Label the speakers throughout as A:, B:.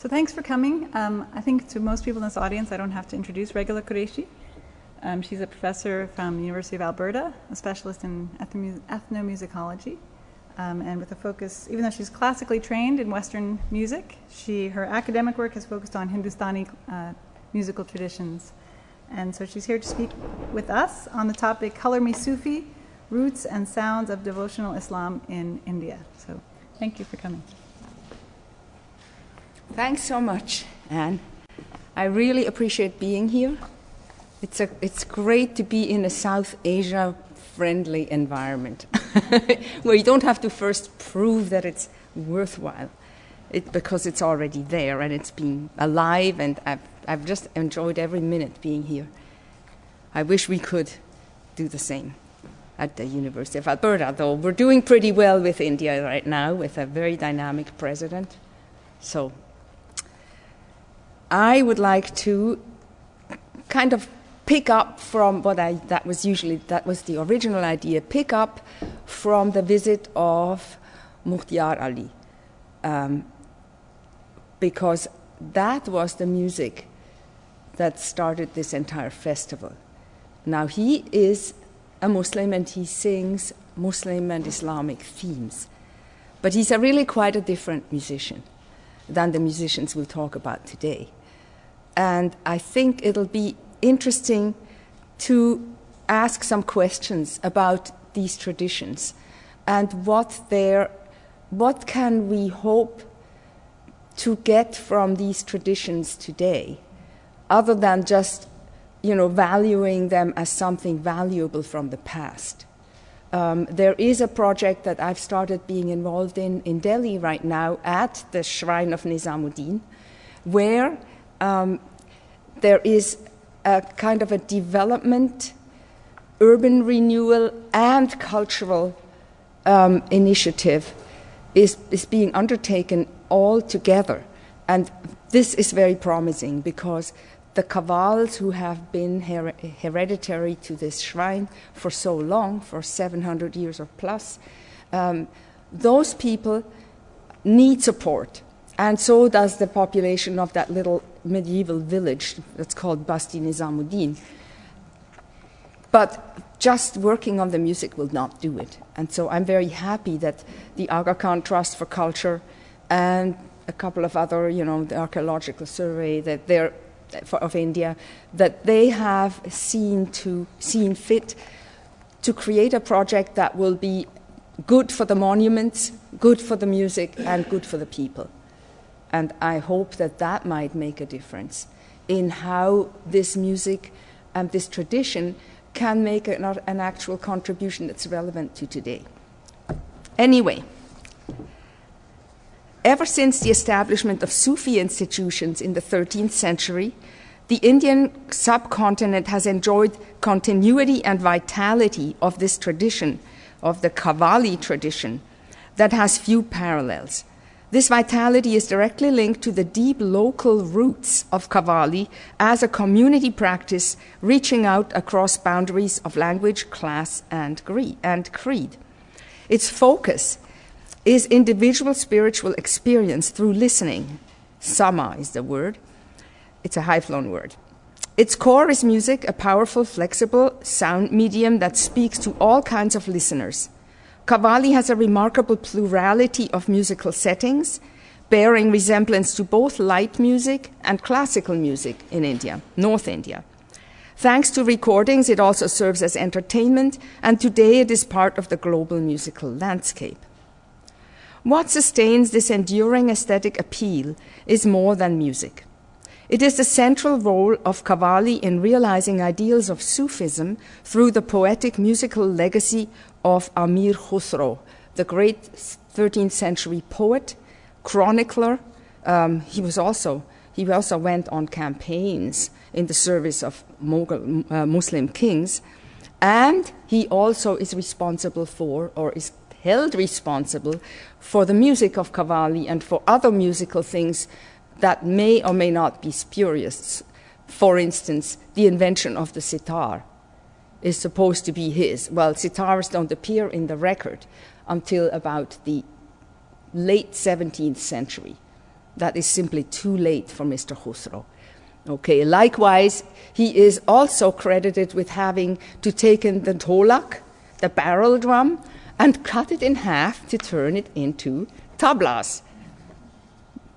A: So thanks for coming. I think to most people in this audience, I don't have to introduce Regula Qureshi. She's a professor from the University of Alberta, a specialist in ethnomusicology, and with a focus, even though she's classically trained in Western music, her academic work has focused on Hindustani musical traditions. And so she's here to speak with us on the topic, Color Me Sufi, Roots and Sounds of Devotional Islam in India. So thank you for coming.
B: Thanks so much, Anne. I really appreciate being here. It's great to be in a South Asia-friendly environment where you don't have to first prove that it's worthwhile because it's already there and it's been alive, and I've just enjoyed every minute being here. I wish we could do the same at the University of Alberta, though we're doing pretty well with India right now with a very dynamic president. So I would like to kind of pick up from that was the original idea, pick up from the visit of Mukhtar Ali, because that was the music that started this entire festival. Now, he is a Muslim and he sings Muslim and Islamic themes, but he's really quite a different musician than the musicians we'll talk about today. And I think it'll be interesting to ask some questions about these traditions and what can we hope to get from these traditions today, other than just, valuing them as something valuable from the past. There is a project that I've started being involved in Delhi right now at the Shrine of Nizamuddin, where there is a kind of a development, urban renewal, and cultural initiative is being undertaken all together. And this is very promising because the Qawwals who have been hereditary to this shrine for so long, for 700 years or plus, those people need support. And so does the population of that little medieval village that's called Basti Nizamuddin. But just working on the music will not do it. And so I'm very happy that the Aga Khan Trust for Culture and a couple of other, the Archaeological Survey of India, that they have seen fit to create a project that will be good for the monuments, good for the music, and good for the people. And I hope that might make a difference in how this music and this tradition can make an actual contribution that's relevant to today. Anyway, ever since the establishment of Sufi institutions in the 13th century, the Indian subcontinent has enjoyed continuity and vitality of this tradition, of the Qawwali tradition, that has few parallels. This vitality is directly linked to the deep local roots of Qawwali as a community practice reaching out across boundaries of language, class, and creed. Its focus is individual spiritual experience through listening. Sama is the word. It's a high-flown word. Its core is music, a powerful, flexible sound medium that speaks to all kinds of listeners. Qawwali has a remarkable plurality of musical settings, bearing resemblance to both light music and classical music in India, North India. Thanks to recordings, it also serves as entertainment, and today it is part of the global musical landscape. What sustains this enduring aesthetic appeal is more than music. It is the central role of Qawwali in realizing ideals of Sufism through the poetic musical legacy of Amir Khusro, the great 13th century poet, chronicler. He also went on campaigns in the service of Muslim kings, and he also is responsible for, or is held responsible for, the music of Qawwali and for other musical things that may or may not be spurious. For instance, the invention of the sitar is supposed to be his. Well, sitars don't appear in the record until about the late 17th century. that is simply too late for Mr. Khusro. Okay, likewise, he is also credited with having to take in the tolak, the barrel drum, and cut it in half to turn it into tablas.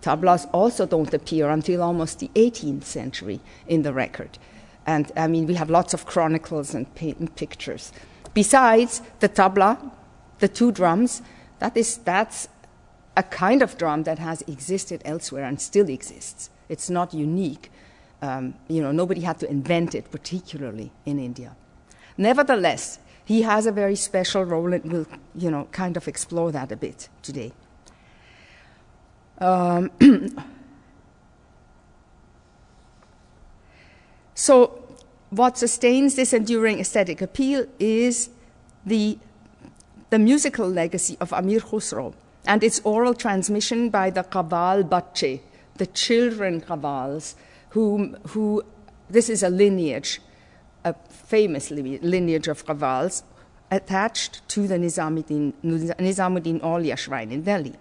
B: Tablas also don't appear until almost the 18th century in the record. And I mean, we have lots of chronicles and pictures. Besides the tabla, the two drums, that's a kind of drum that has existed elsewhere and still exists. It's not unique. Nobody had to invent it, particularly in India. Nevertheless, he has a very special role, and we'll, kind of explore that a bit today. So what sustains this enduring aesthetic appeal is the musical legacy of Amir Khusro and its oral transmission by the Qawwal Bacche, the children Qawwals, who this is a lineage, a famous lineage of Qawwals attached to the Nizamuddin Aulia shrine in Delhi.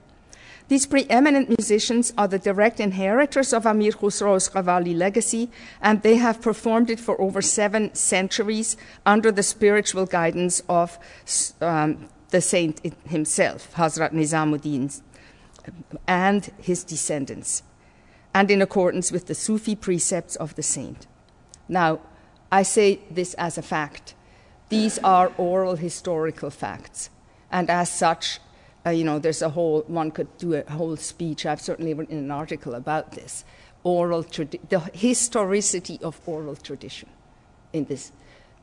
B: These preeminent musicians are the direct inheritors of Amir Khusro's Qawwali legacy, and they have performed it for over 7 centuries under the spiritual guidance of the saint himself, Hazrat Nizamuddin, and his descendants, and in accordance with the Sufi precepts of the saint. Now, I say this as a fact. These are oral historical facts, and as such, there's one could do a whole speech. I've certainly written an article about this, the historicity of oral tradition in this,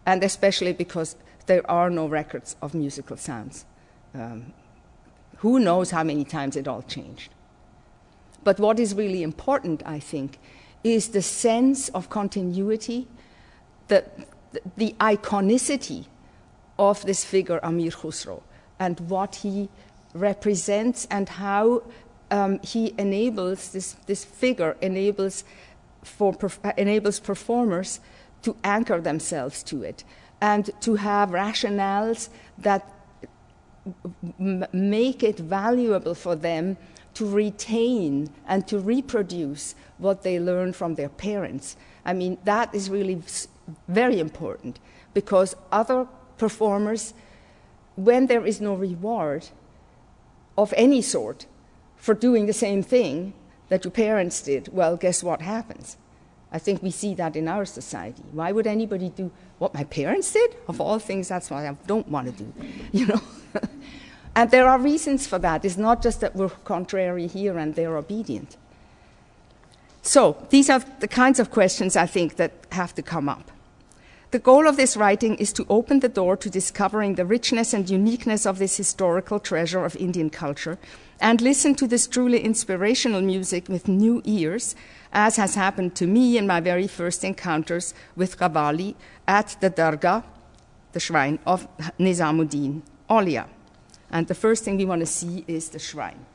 B: and especially because there are no records of musical sounds. Who knows how many times it all changed? But what is really important, I think, is the sense of continuity, the iconicity of this figure, Amir Khusro, and what he represents and how he enables, this figure enables performers to anchor themselves to it and to have rationales that make it valuable for them to retain and to reproduce what they learn from their parents. I mean, that is really very important, because other performers, when there is no reward of any sort for doing the same thing that your parents did, well, guess what happens? I think we see that in our society. Why would anybody do what my parents did? Of all things, that's what I don't want to do, And there are reasons for that. It's not just that we're contrary here and they're obedient. So these are the kinds of questions, I think, that have to come up. The goal of this writing is to open the door to discovering the richness and uniqueness of this historical treasure of Indian culture and listen to this truly inspirational music with new ears, as has happened to me in my very first encounters with Qawwali at the Dargah, the shrine of Nizamuddin Aulia. And the first thing we want to see is the shrine,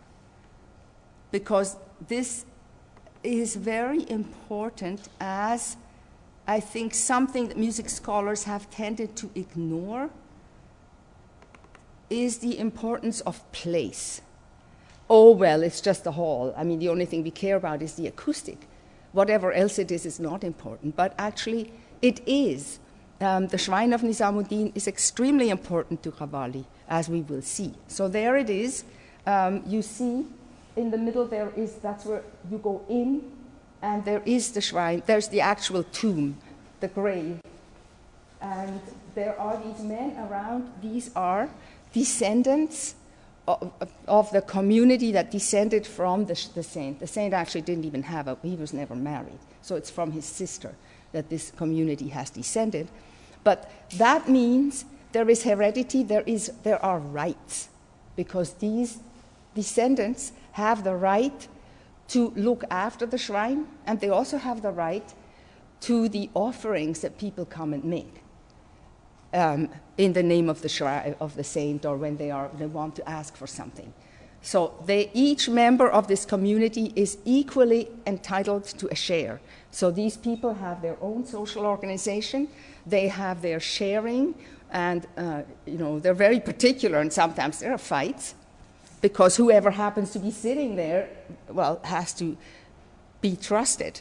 B: because this is very important as, I think, something that music scholars have tended to ignore is the importance of place. Oh, well, it's just a hall. I mean, the only thing we care about is the acoustic. Whatever else it is not important, but actually it is. The shrine of Nizamuddin is extremely important to Qawwali, as we will see. So there it is. You see in the middle that's where you go in, and there is the shrine. There's the actual tomb, the grave. And there are these men around. These are descendants of the community that descended from the saint. The saint actually didn't even he was never married. So it's from his sister that this community has descended. But that means there is heredity, there are rights, because these descendants have the right to look after the shrine, and they also have the right to the offerings that people come and make in the name of the shrine of the saint, or when they want to ask for something. So each member of this community is equally entitled to a share. So these people have their own social organization, they have their sharing, and they're very particular, and sometimes there are fights. because whoever happens to be sitting there, well, has to be trusted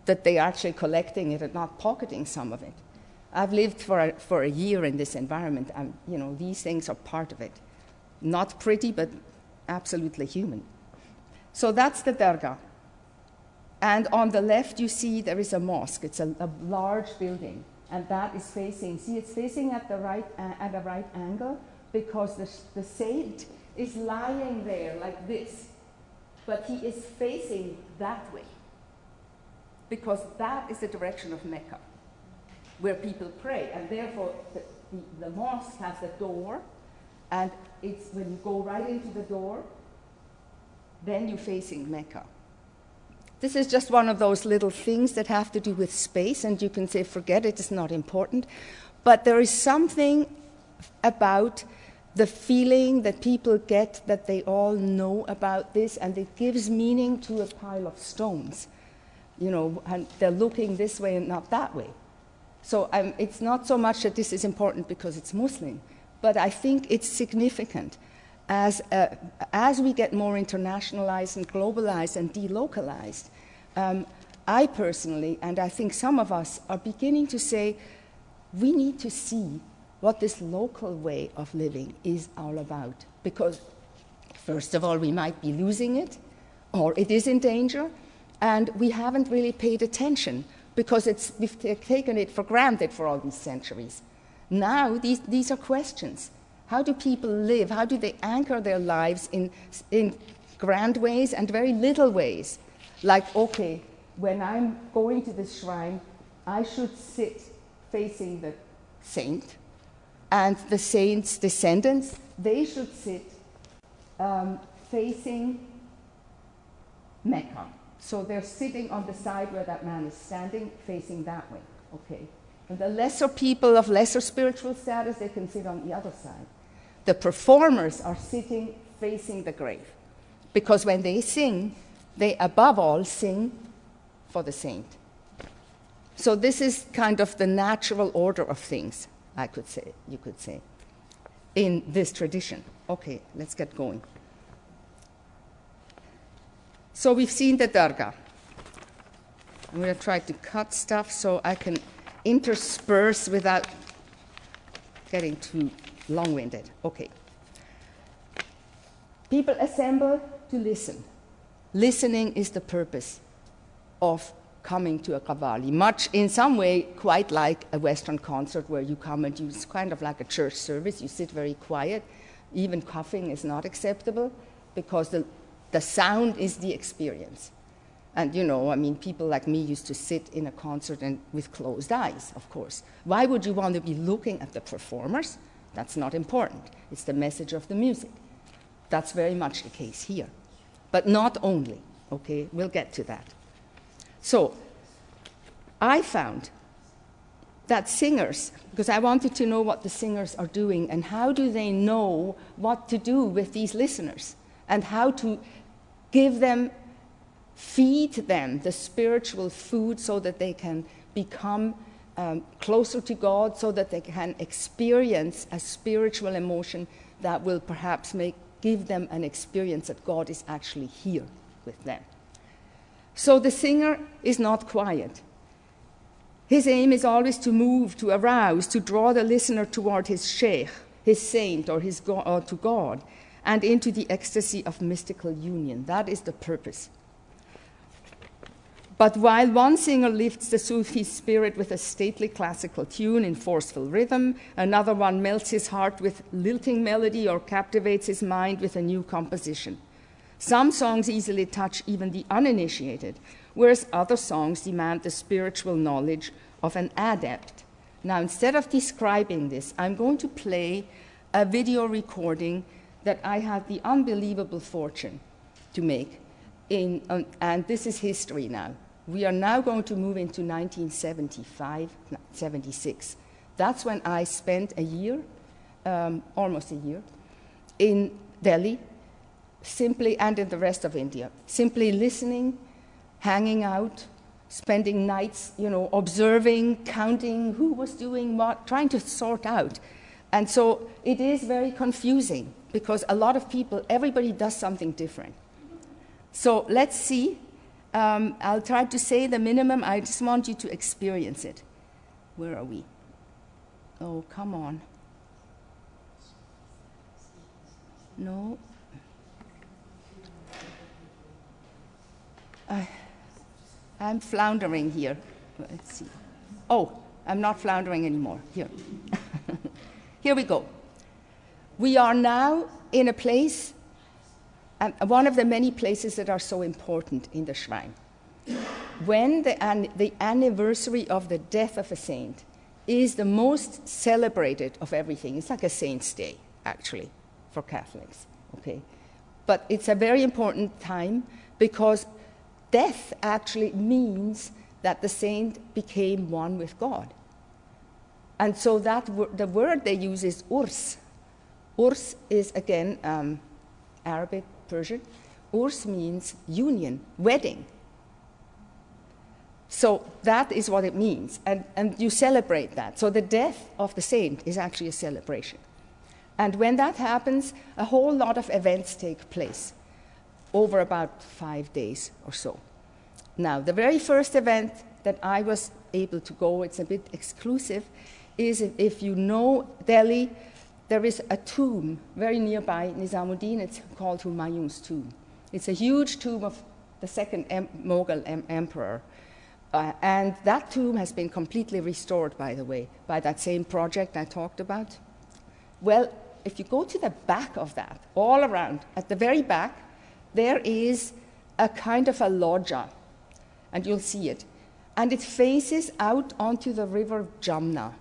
B: that they are actually collecting it and not pocketing some of it. I've lived for a year in this environment, and these things are part of it. Not pretty, but absolutely human. So that's the Dargah. And on the left, you see there is a mosque. It's a large building, and that is facing. See, it's facing at a right angle because the saint is lying there like this, but he is facing that way because that is the direction of Mecca, where people pray, and therefore the mosque has a door, and it's when you go right into the door, then you're facing Mecca. This is just one of those little things that have to do with space, and you can say, forget it, it's not important. But there is something about the feeling that people get that they all know about this, and it gives meaning to a pile of stones. And they're looking this way and not that way. So it's not so much that this is important because it's Muslim, but I think it's significant. As we get more internationalized and globalized and delocalized, I personally, and I think some of us, are beginning to say, we need to see what this local way of living is all about. Because, first of all, we might be losing it, or it is in danger, and we haven't really paid attention because we've taken it for granted for all these centuries. Now, these are questions. How do people live? How do they anchor their lives in grand ways and very little ways? Like, okay, when I'm going to this shrine, I should sit facing the saint, and the saint's descendants, they should sit facing Mecca. So they're sitting on the side where that man is standing, facing that way, okay? And the lesser people of lesser spiritual status, they can sit on the other side. The performers are sitting facing the grave, because when they sing, they above all sing for the saint. So this is kind of the natural order of things, you could say, in this tradition. Okay, let's get going. So we've seen the Dargah. I'm going to try to cut stuff so I can intersperse without getting too long-winded. Okay. People assemble to listen. Listening is the purpose of coming to a Qawwali, much in some way quite like a Western concert where you come and it's kind of like a church service. You sit very quiet. Even coughing is not acceptable because the sound is the experience. And people like me used to sit in a concert and with closed eyes, of course. Why would you want to be looking at the performers? That's not important. It's the message of the music. That's very much the case here. But not only, okay? We'll get to that. So I found that singers, because I wanted to know what the singers are doing and how do they know what to do with these listeners and how to give them, feed them the spiritual food so that they can become closer to God, so that they can experience a spiritual emotion that will perhaps give them an experience that God is actually here with them. So the singer is not quiet. His aim is always to move, to arouse, to draw the listener toward his sheikh, his saint, or to God, and into the ecstasy of mystical union. That is the purpose. But while one singer lifts the Sufi spirit with a stately classical tune in forceful rhythm, another one melts his heart with lilting melody or captivates his mind with a new composition. Some songs easily touch even the uninitiated, whereas other songs demand the spiritual knowledge of an adept. Now, instead of describing this, I'm going to play a video recording that I had the unbelievable fortune to make, and this is history now. We are now going to move into 1976. That's when I spent a year, almost a year, in Delhi, and in the rest of India, simply listening, hanging out, spending nights, observing, counting who was doing what, trying to sort out And so it is very confusing because a lot of people, everybody does something different. So let's see. I'll try to say the minimum. I just want you to experience it. Where are we? Oh, come on. No. I'm floundering here. Let's see. Oh, I'm not floundering anymore. Here. Here we go. We are now in a place, one of the many places that are so important in the shrine. When the anniversary of the death of a saint is the most celebrated of everything. It's like a saint's day, actually, for Catholics. Okay? But it's a very important time because death actually means that the saint became one with God. And so the word they use is urs. Urs is, again, Arabic, Persian. Urs means union, wedding. So that is what it means, and you celebrate that. So the death of the saint is actually a celebration. And when that happens, a whole lot of events take place over about 5 days or so. Now, the very first event that I was able to go, it's a bit exclusive, is if you know Delhi, there is a tomb very nearby, Nizamuddin, it's called Humayun's tomb. It's a huge tomb of the second Mughal emperor. And that tomb has been completely restored, by the way, by that same project I talked about. Well, if you go to the back of that, all around, at the very back, there is a kind of a loggia, and you'll see it. And it faces out onto the river Jamna.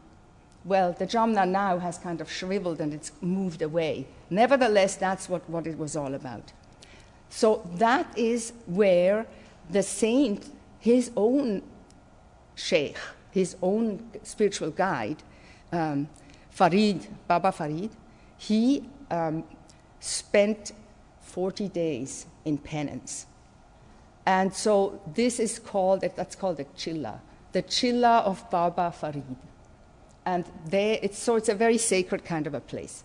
B: Well, the Jamna now has kind of shriveled and it's moved away. Nevertheless, that's what it was all about. So that is where the saint, his own sheikh, his own spiritual guide, Farid, Baba Farid, he spent 40 days in penance. And so this is called, that's called the Chilla of Baba Farid. And it's a very sacred kind of a place.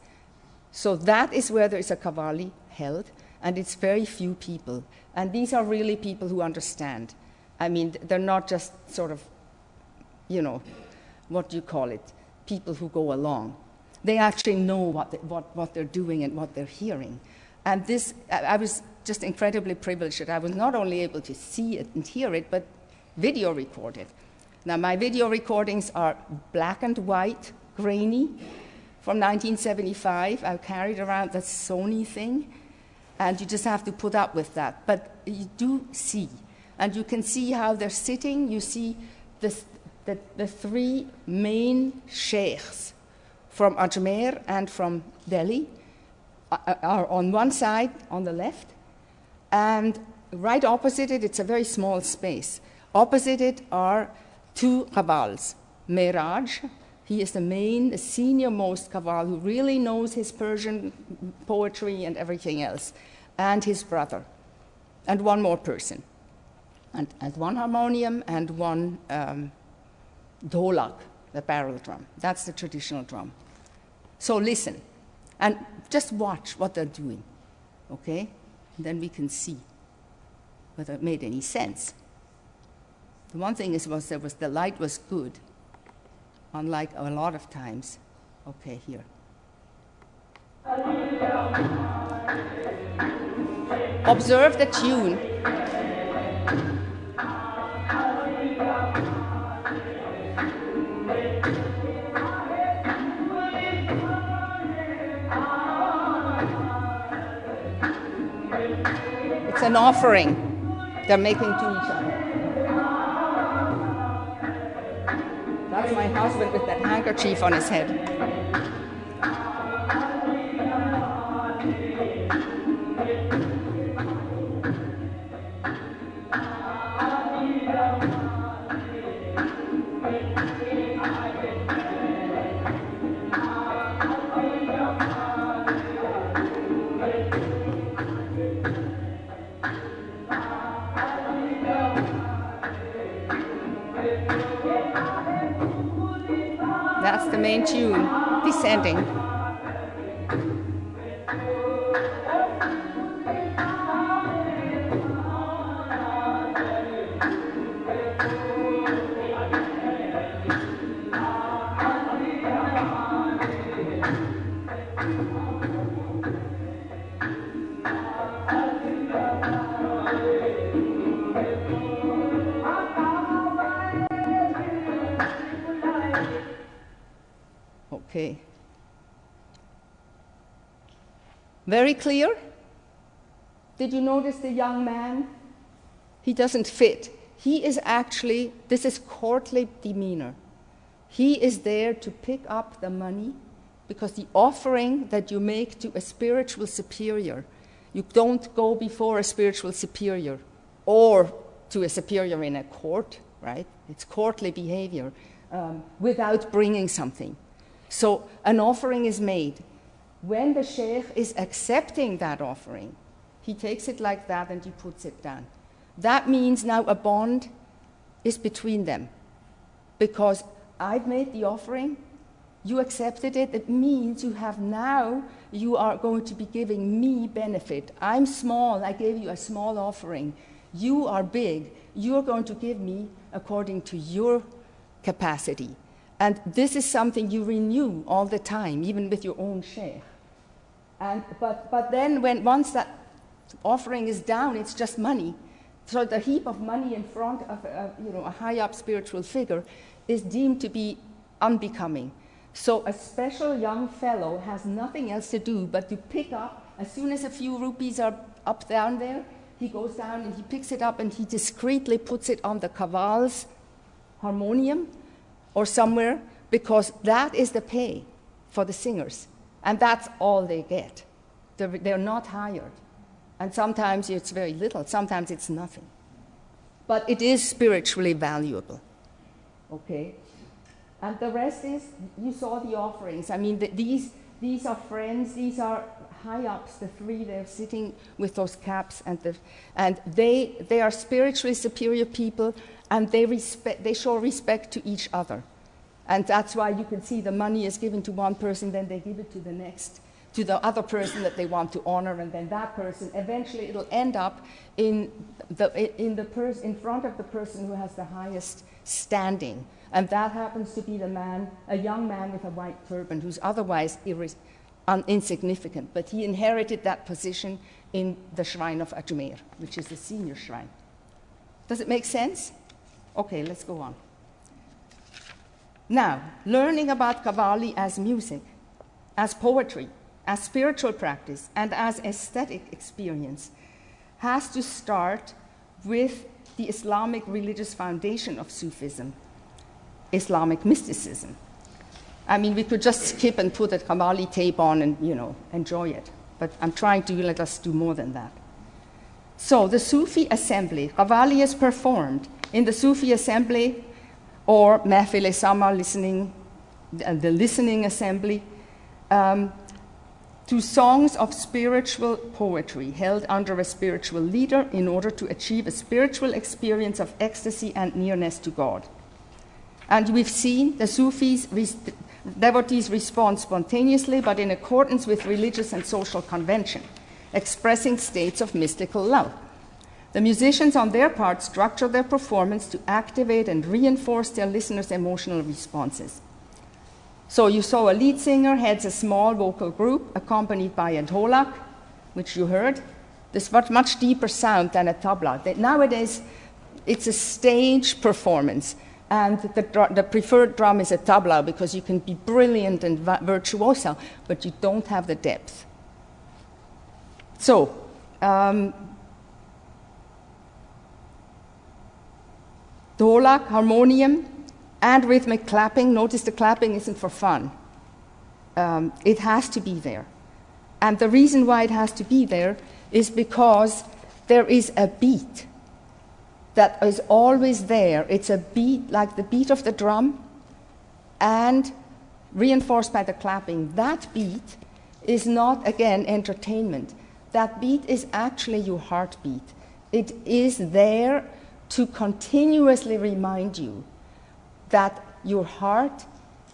B: So that is where there is a Qawwali held, and it's very few people. And these are really people who understand. I mean, they're not just sort of, what do you call it, people who go along. They actually know what they're doing and what they're hearing. And this, I was just incredibly privileged that I was not only able to see it and hear it, but video record it. Now, my video recordings are black and white, grainy, from 1975. I carried around that Sony thing, and you just have to put up with that. But you do see, and you can see how they're sitting. You see the three main sheikhs from Ajmer and from Delhi are on one side, on the left, and right opposite it, it's a very small space. Opposite it are two Qawwals. Miraj, he is the senior-most Qawwal who really knows his Persian poetry and everything else, and his brother, and one more person, and one harmonium and one dholak, the barrel drum. That's the traditional drum. So listen, and just watch what they're doing, okay? And then we can see whether it made any sense. The one thing the light was good, unlike a lot of times. Okay, here. Observe the tune. It's an offering they're making to each other. That's my husband with that handkerchief on his head. That's the main tune. not descending. Okay. Very clear? Did you notice the young man? He doesn't fit. He is actually, this is courtly demeanor. He is there to pick up the money because the offering that you make to a spiritual superior, you don't go before a spiritual superior or to a superior in a court, right? It's courtly behavior without bringing something. So an offering is made. When the sheikh is accepting that offering, he takes it like that and he puts it down. That means now a bond is between them. Because I've made the offering, you accepted it, it means you are going to be giving me benefit. I'm small, I gave you a small offering. You are big, you're going to give me according to your capacity. And this is something you renew all the time, even with your own sheikh. But then once that offering is down, it's just money. So the heap of money in front of a high-up spiritual figure is deemed to be unbecoming. So a special young fellow has nothing else to do but to pick up, as soon as a few rupees are up down there, he goes down and he picks it up and he discreetly puts it on the kaval's harmonium or somewhere, because that is the pay for the singers. And that's all they get. They're not hired. And sometimes it's very little, sometimes it's nothing. But it is spiritually valuable. Okay? And the rest is, you saw the offerings. I mean, these are friends, these are high-ups, the three, they're sitting with those caps, and they are spiritually superior people, and they show respect to each other. And that's why you can see the money is given to one person, then they give it to the next, to the other person that they want to honor, and then that person, eventually it'll end up in front of the person who has the highest standing. And that happens to be the man, a young man with a white turban, who's otherwise insignificant. But he inherited that position in the shrine of Ajmer, which is the senior shrine. Does it make sense? Okay, let's go on. Now, learning about Qawwali as music, as poetry, as spiritual practice, and as aesthetic experience has to start with the Islamic religious foundation of Sufism, Islamic mysticism. I mean, we could just skip and put a Qawwali tape on and, enjoy it. But I'm trying to let us do more than that. So the Sufi Assembly, Qawwali is performed in the Sufi Assembly or Mahfil-e-Sama, the listening assembly, to songs of spiritual poetry held under a spiritual leader in order to achieve a spiritual experience of ecstasy and nearness to God. And we've seen the Sufis, devotees respond spontaneously, but in accordance with religious and social convention, expressing states of mystical love. The musicians, on their part, structure their performance to activate and reinforce their listeners' emotional responses. So you saw a lead singer heads a small vocal group accompanied by a dholak, which you heard. This much deeper sound than a tabla. Nowadays, it's a stage performance. And the preferred drum is a tabla because you can be brilliant and virtuoso, but you don't have the depth. So, dholak, harmonium, and rhythmic clapping. Notice the clapping isn't for fun. It has to be there. And the reason why it has to be there is because there is a beat that is always there. It's a beat like the beat of the drum and reinforced by the clapping. That beat is not, again, entertainment. That beat is actually your heartbeat. It is there to continuously remind you that your heart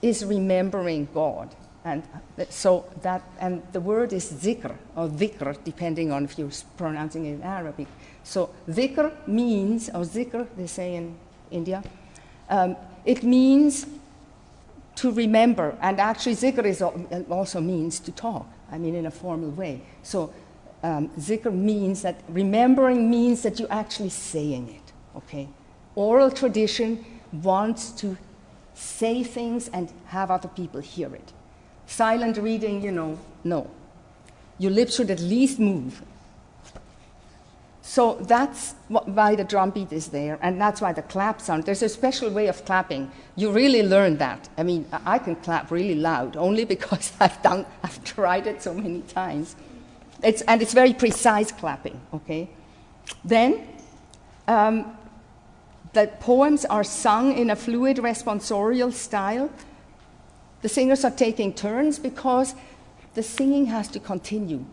B: is remembering God And so that, and the word is zikr, or dhikr, depending on if you're pronouncing it in Arabic. So dhikr means, or zikr, they say in India, it means to remember, and actually zikr also means to talk, I mean in a formal way. So zikr means that, remembering means that you're actually saying it, okay? Oral tradition wants to say things and have other people hear it. Silent reading, you know, no. Your lips should at least move. So that's why the drum beat is there, and that's why the clap sound. There's a special way of clapping. You really learn that. I mean, I can clap really loud, only because I've tried it so many times. It's very precise clapping, okay? Then, the poems are sung in a fluid responsorial style. The singers are taking turns because the singing has to continue.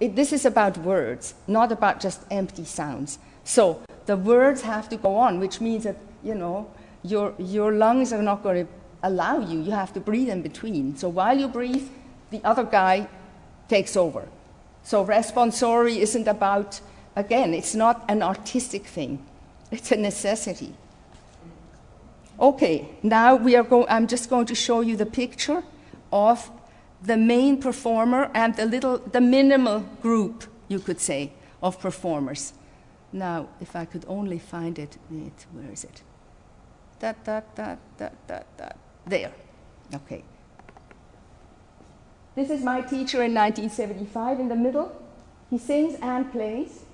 B: This is about words, not about just empty sounds. So the words have to go on, which means that, you know, your lungs are not going to allow you. You have to breathe in between. So while you breathe, the other guy takes over. So responsory isn't about, again, it's not an artistic thing. It's a necessity. Okay, now I'm just going to show you the picture of the main performer and the minimal group, you could say, of performers. Now, if I could only find it, where is it? There, okay. This is my teacher in 1975 in the middle. He sings and plays.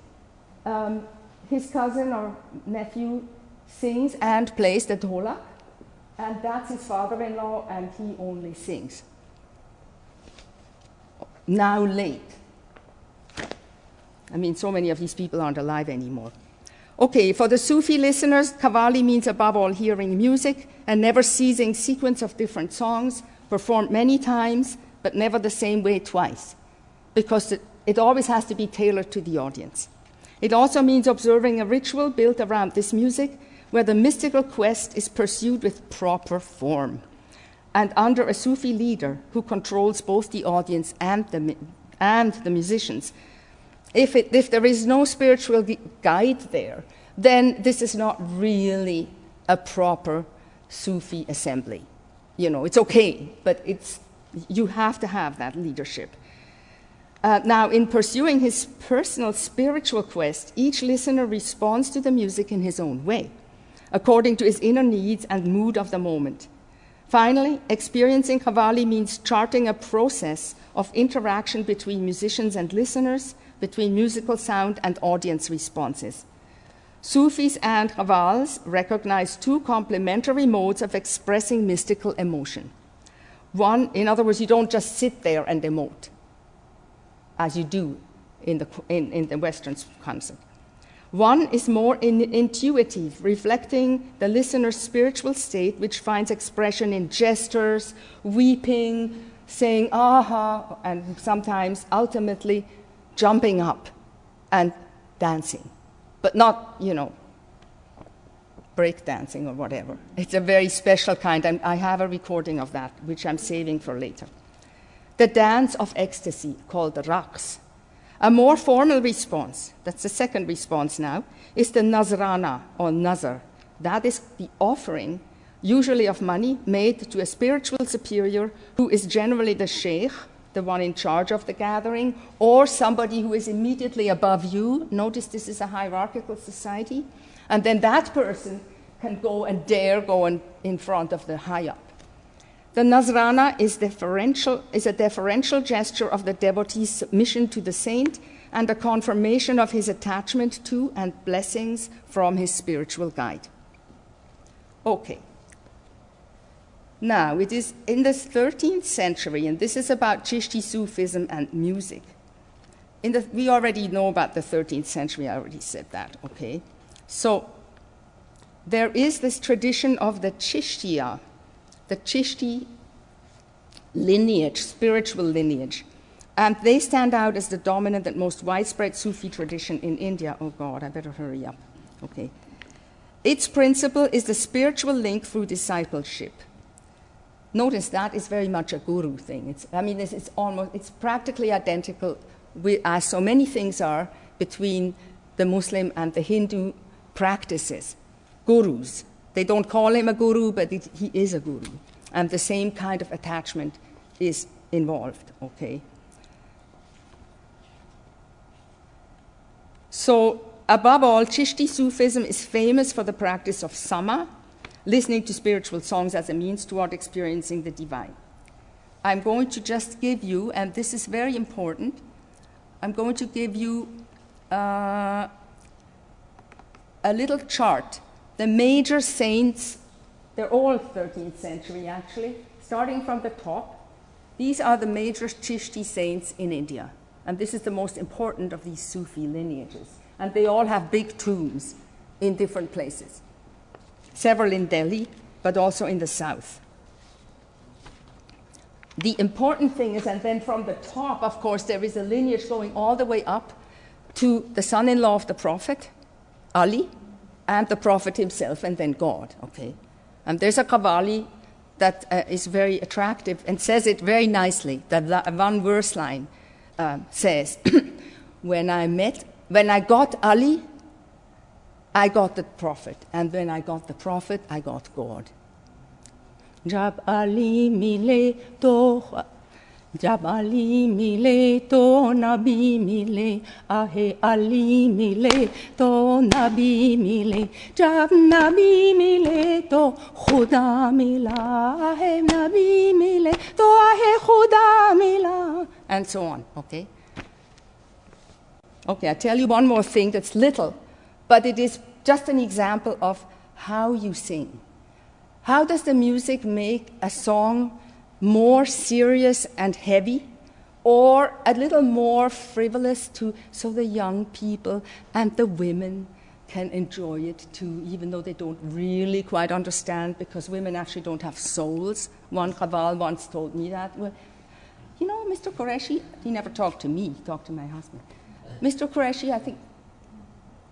B: His cousin or nephew sings and plays the dholak, and that's his father-in-law, and he only sings. Now late. I mean, so many of these people aren't alive anymore. Okay, for the Sufi listeners, Qawwali means above all hearing music, a never-ceasing sequence of different songs, performed many times, but never the same way twice, because it always has to be tailored to the audience. It also means observing a ritual built around this music, where the mystical quest is pursued with proper form, and under a Sufi leader who controls both the audience and the musicians. If there is no spiritual guide there, then this is not really a proper Sufi assembly. You know, it's okay, but you have to have that leadership. Now, in pursuing his personal spiritual quest, each listener responds to the music in his own way, according to his inner needs and mood of the moment. Finally, experiencing Qawwali means charting a process of interaction between musicians and listeners, between musical sound and audience responses. Sufis and Qawwals recognize two complementary modes of expressing mystical emotion. One, in other words, you don't just sit there and emote, as you do in the Western concept. One is more intuitive, reflecting the listener's spiritual state, which finds expression in gestures, weeping, saying aha, and sometimes ultimately jumping up and dancing. But not, you know, break dancing or whatever. It's a very special kind, and I have a recording of that, which I'm saving for later. The dance of ecstasy, called the raqs. A more formal response, that's the second response now, is the nazrana, or nazar. That is the offering, usually of money, made to a spiritual superior who is generally the sheikh, the one in charge of the gathering, or somebody who is immediately above you. Notice this is a hierarchical society. And then that person can go and dare go in front of the high up. The Nazrana is a deferential gesture of the devotee's submission to the saint and a confirmation of his attachment to and blessings from his spiritual guide. Okay. Now, it is in the 13th century, and this is about Chishti Sufism and music. We already know about the 13th century, I already said that, okay? So, there is this tradition of the Chishtiya, the Chishti lineage, spiritual lineage. And they stand out as the dominant and most widespread Sufi tradition in India. Oh God, I better hurry up. Okay. Its principle is the spiritual link through discipleship. Notice that is very much a guru thing. It's practically identical as so many things are between the Muslim and the Hindu practices. Gurus. They don't call him a guru, but he is a guru. And the same kind of attachment is involved, okay? So, above all, Chishti Sufism is famous for the practice of sama, listening to spiritual songs as a means toward experiencing the divine. I'm going to just give you, and this is very important, I'm going to give you a little chart. The major saints, they're all 13th century actually, starting from the top. These are the major Chishti saints in India. And this is the most important of these Sufi lineages. And they all have big tombs in different places. Several in Delhi, but also in the south. The important thing is, and then from the top, of course, there is a lineage going all the way up to the son-in-law of the Prophet, Ali, and the Prophet himself, and then God, okay? And there's a Qawwali that is very attractive and says it very nicely. That one verse line says, when I got Ali, I got the Prophet, and when I got the Prophet, I got God. Jab Ali mile to Nabi mile, ahe Ali mile to Nabi mile, jab Nabi mile to Khuda mila, ahe Nabi mile to ahe Khuda mila, and so on, okay? Okay, I tell you one more thing that's little, but it is just an example of how you sing. How does the music make a song more serious and heavy, or a little more frivolous so the young people and the women can enjoy it too, even though they don't really quite understand, because women actually don't have souls. One Qawwal once told me that. Well, you know, Mr. Qureshi, he never talked to me, he talked to my husband. Mr. Qureshi, I think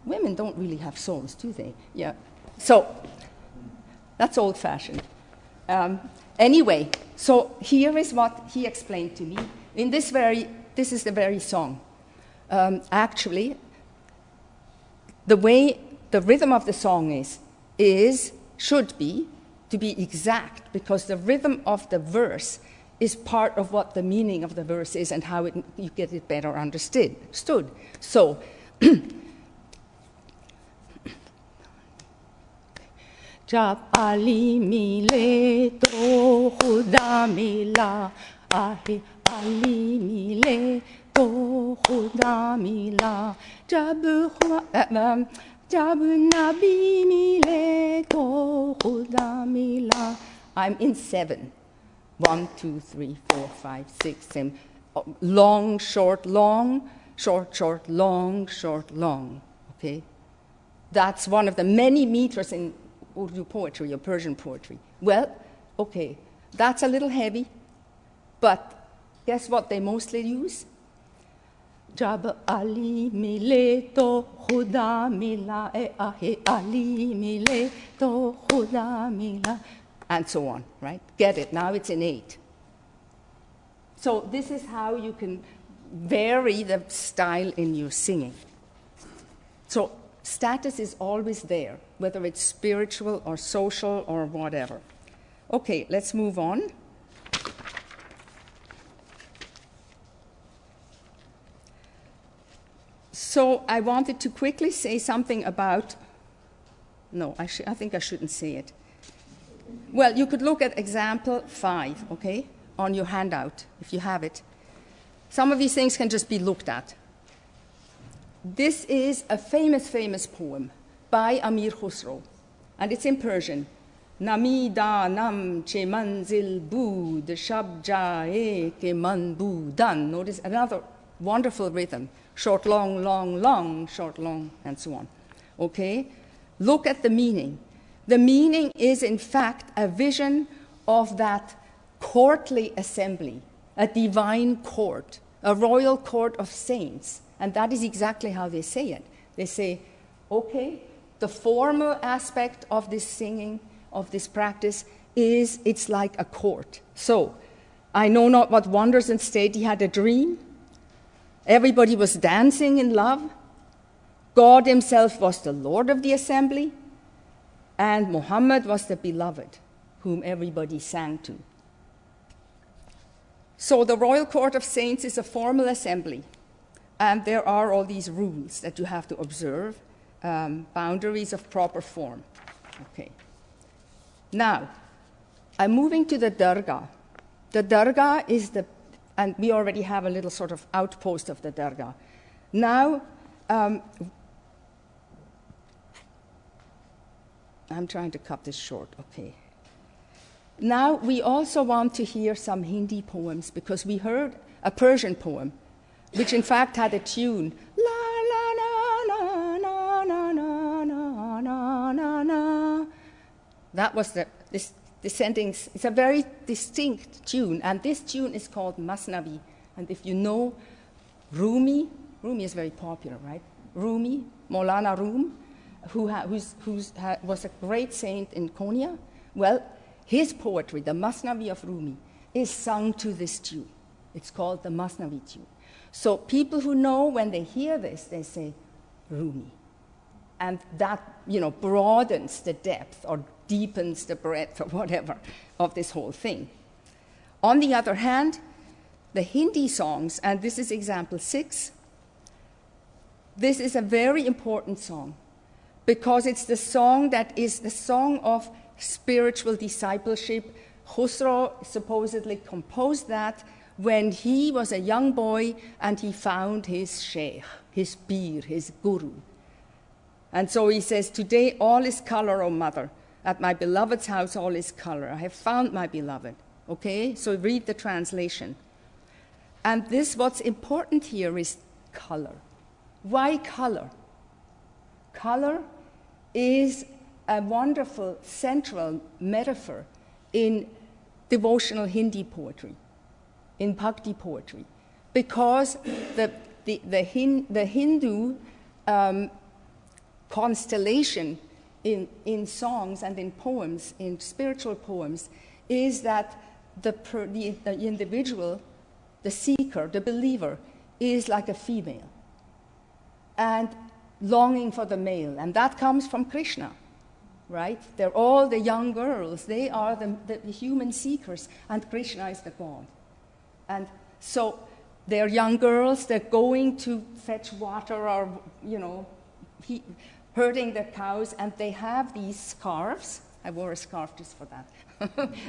B: women don't really have souls, do they? Yeah. So that's old-fashioned. Anyway, so here is what he explained to me. This is the very song. Actually, the way the rhythm of the song should be to be exact, because the rhythm of the verse is part of what the meaning of the verse is and how you get it better understood. So, Jab Ali mile to Khuda mila, ahe Ali mile to Khuda mila, jab Nabi mile to Khuda mila. I'm in 7. 1, 2, 3, 4, 5, 6, 7. Long, short, long, short, short, long, short, long. Okay? That's one of the many meters in Urdu poetry or Persian poetry. Well, okay, that's a little heavy, but guess what they mostly use? Jab Ali mile to Khuda mila, ahe Ali mile to Khuda mila, and so on, right? Get it, now it's in 8. So this is how you can vary the style in your singing. So status is always there, whether it's spiritual or social or whatever. Okay, let's move on. So I wanted to quickly say something about, no, I think I shouldn't say it. Well, you could look at example 5, okay, on your handout, if you have it. Some of these things can just be looked at. This is a famous, famous poem by Amir Khusro, and it's in Persian. Nami da nam che manzil bud shab jae ke man budan. Notice another wonderful rhythm. Short, long, long, long, short, long, and so on. Okay? Look at the meaning. The meaning is, in fact, a vision of that courtly assembly, a divine court, a royal court of saints. And that is exactly how they say it. They say, okay, the formal aspect of this singing, of this practice, it's like a court. So, I know not what wonders and state he had a dream. Everybody was dancing in love. God himself was the Lord of the assembly. And Muhammad was the beloved, whom everybody sang to. So the Royal Court of Saints is a formal assembly. And there are all these rules that you have to observe, boundaries of proper form. Okay. Now, I'm moving to the Dargah. The Dargah is and we already have a little sort of outpost of the Dargah. Now, I'm trying to cut this short, okay. Now, we also want to hear some Hindi poems because we heard a Persian poem, which in fact had a tune. La la na na na na na na na na. That was this descending. It's a very distinct tune, and this tune is called Masnavi. And if you know Rumi is very popular, right? Rumi, Maulana Rum, who was a great saint in Konya. Well, his poetry, the Masnavi of Rumi, is sung to this tune. It's called the Masnavi tune. So people who know, when they hear this, they say Rumi. And that, broadens the depth or deepens the breadth or whatever of this whole thing. On the other hand, the Hindi songs, and this is example 6, this is a very important song because it's the song that is the song of spiritual discipleship. Khusro supposedly composed that when he was a young boy and he found his sheikh, his pir, his guru. And so he says, today all is color, O mother. At my beloved's house all is color. I have found my beloved. Okay, so read the translation. And what's important here is color. Why color? Color is a wonderful central metaphor in devotional Hindi poetry, in bhakti poetry, because the Hindu constellation in songs and in poems, in spiritual poems, is that the individual, the seeker, the believer, is like a female and longing for the male, and that comes from Krishna, right? They're all the young girls. They are the human seekers, and Krishna is the God. And so they're young girls. They're going to fetch water or, herding their cows, and they have these scarves. I wore a scarf just for that.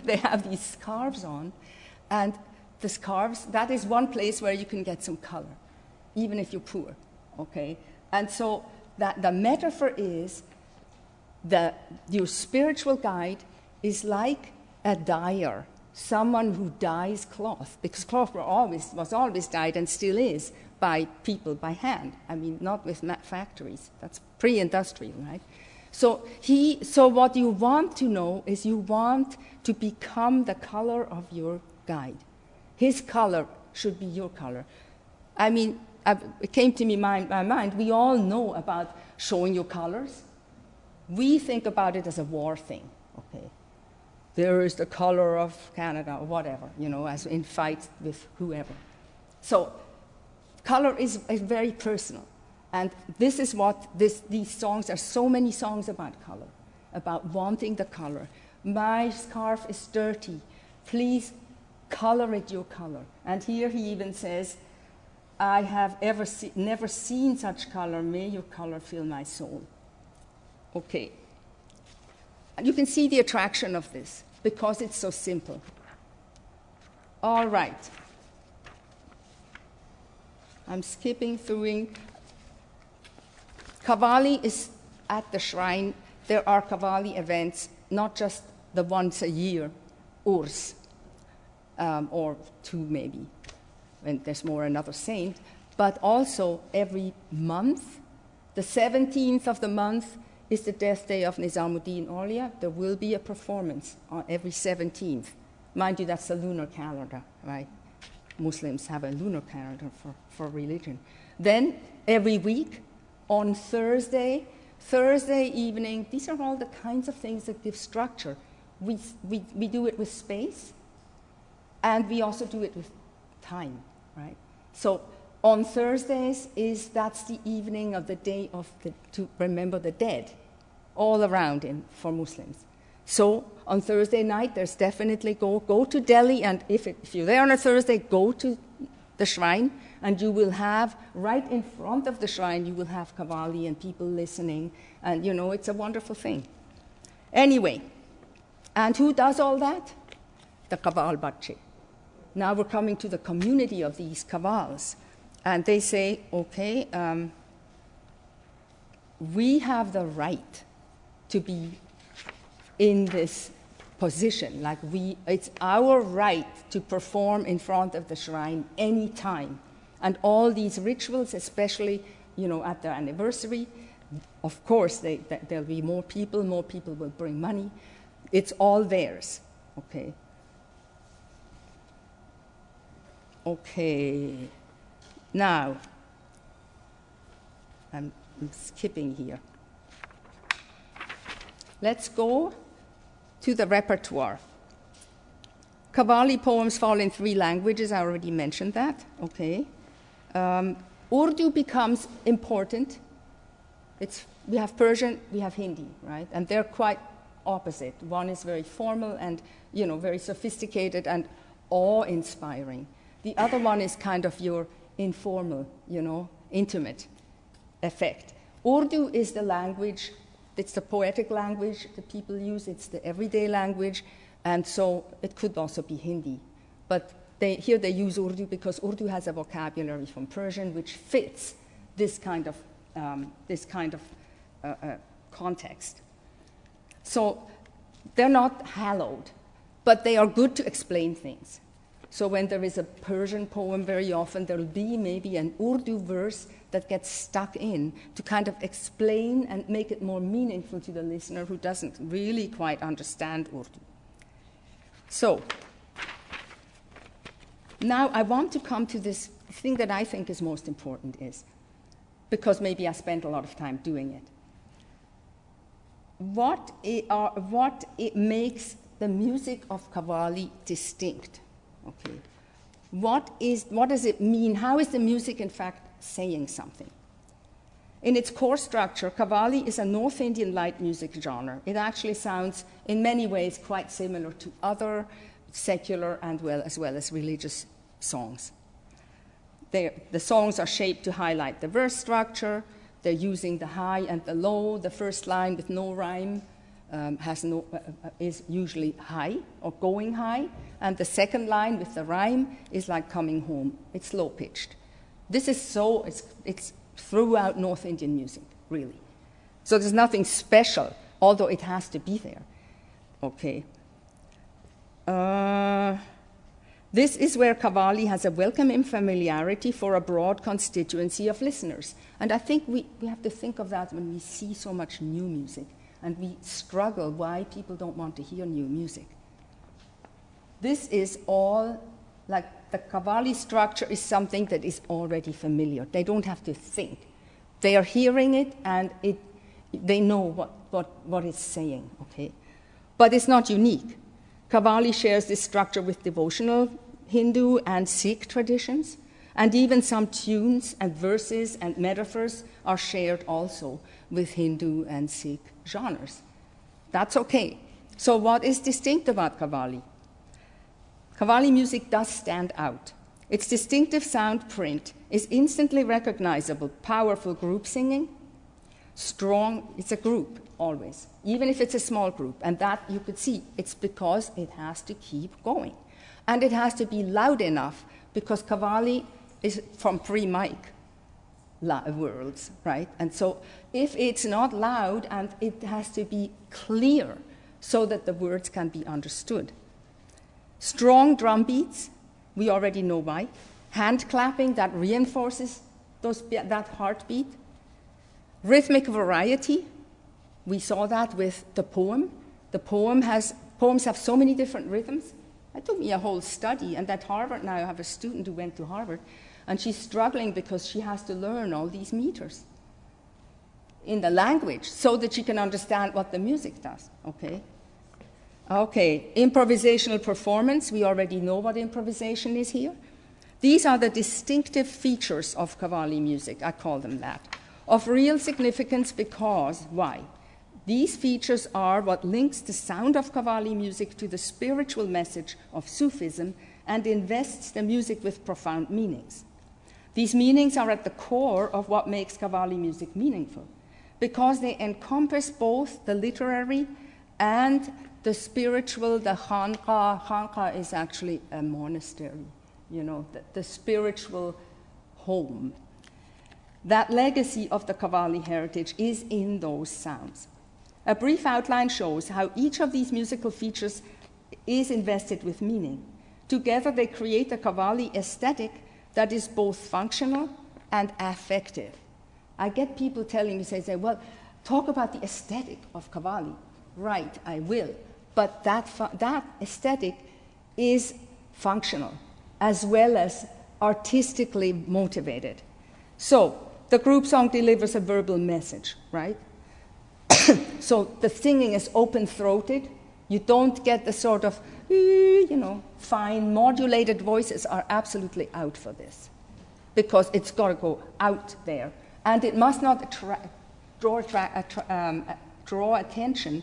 B: They have these scarves on, and the scarves, that is one place where you can get some color, even if you're poor, okay? And so that the metaphor is that your spiritual guide is like a dyer, someone who dyes cloth, because cloth was always dyed and still is by people by hand. I mean, not with factories. That's pre-industrial, right? So what you want to know is you want to become the color of your guide. His color should be your color. I mean, it came to my mind, we all know about showing your colors. We think about it as a war thing, okay? There is the color of Canada or whatever, as in fights with whoever. So color is very personal. And this is what these songs, there are so many songs about color, about wanting the color. My scarf is dirty. Please color it your color. And here he even says, I have never seen such color. May your color fill my soul. Okay. And you can see the attraction of this because it's so simple. All right. I'm skipping through. Qawwali is at the shrine. There are Qawwali events, not just the once a year, Urs, or two maybe, when there's more another saint, but also every month. The 17th of the month is the death day of Nizamuddin Aulia. There will be a performance on every 17th. Mind you, that's the lunar calendar, right? Muslims have a lunar calendar for religion. Then every week on Thursday evening, these are all the kinds of things that give structure. we do it with space, and we also do it with time, right? So on Thursdays that's the evening of the day to remember the dead, all around for Muslims. So on Thursday night, there's definitely go to Delhi, and if you're there on a Thursday, go to the shrine, and you will have, right in front of the shrine, you will have Qawwali and people listening, and it's a wonderful thing. Anyway, and who does all that? The Qawwal Bache. Now we're coming to the community of these Qawwals, and they say, okay, we have the right to be in this position, it's our right to perform in front of the shrine any time. And all these rituals, especially, at their anniversary, of course, there'll be more people will bring money. It's all theirs, okay? Okay, now, I'm skipping here. Let's go to the repertoire. Qawwali poems fall in 3 languages. I already mentioned that. Okay. Urdu becomes important. We have Persian, we have Hindi, right? And they're quite opposite. One is very formal and, very sophisticated and awe-inspiring. The other one is kind of your informal, intimate effect. Urdu is the language. It's the poetic language that people use. It's the everyday language. And so it could also be Hindi. But here they use Urdu because Urdu has a vocabulary from Persian which fits this kind of context. So they're not hallowed, but they are good to explain things. So when there is a Persian poem, very often there will be maybe an Urdu verse that gets stuck in to kind of explain and make it more meaningful to the listener who doesn't really quite understand Urdu. So now I want to come to this thing that I think is most important, is because maybe I spent a lot of time doing it. What it makes the music of Qawwali distinct? Okay. What does it mean? How is the music, in fact, saying something? In its core structure, Qawwali is a North Indian light music genre. It actually sounds, in many ways, quite similar to other secular and as well as religious songs. The songs are shaped to highlight the verse structure. They're using the high and the low. The first line with no rhyme is usually high or going high, and the second line with the rhyme is like coming home. It's low pitched. This is it's throughout North Indian music, really. So there's nothing special, although it has to be there. Okay. This is where Qawwali has a welcoming familiarity for a broad constituency of listeners. And I think we have to think of that when we see so much new music. And we struggle why people don't want to hear new music. This is all, like the Qawwali structure is something that is already familiar. They don't have to think. They are hearing it and they know what it's saying, okay? But it's not unique. Qawwali shares this structure with devotional Hindu and Sikh traditions, and even some tunes and verses and metaphors are shared also with Hindu and Sikh genres. That's okay. So what is distinct about Qawwali? Qawwali music does stand out. Its distinctive sound print is instantly recognizable, powerful group singing, strong, it's a group always, even if it's a small group, and that you could see, it's because it has to keep going. And it has to be loud enough, because Qawwali is from pre-mic worlds, right? And so if it's not loud, and it has to be clear so that the words can be understood. Strong drum beats, we already know why. Hand clapping, that reinforces that heartbeat. Rhythmic variety, we saw that with the poem. Poems have so many different rhythms. It took me a whole study, and at Harvard now I have a student who went to Harvard, and she's struggling because she has to learn all these meters in the language so that she can understand what the music does, okay? Okay, improvisational performance. We already know what improvisation is here. These are the distinctive features of Qawwali music, I call them that, of real significance because, why? These features are what links the sound of Qawwali music to the spiritual message of Sufism and invests the music with profound meanings. These meanings are at the core of what makes Qawwali music meaningful, because they encompass both the literary and the spiritual. The khanqa is actually a monastery, you know, the spiritual home. That legacy of the Qawwali heritage is in those sounds. A brief outline shows how each of these musical features is invested with meaning. Together they create a Qawwali aesthetic that is both functional and affective. I get people telling me, say, well, talk about the aesthetic of Qawwali. Right, I will. But that aesthetic is functional as well as artistically motivated. So the group song delivers a verbal message, right? So the singing is open-throated. You don't get the sort of, you know, fine modulated voices are absolutely out for this because it's got to go out there. And it must not draw attention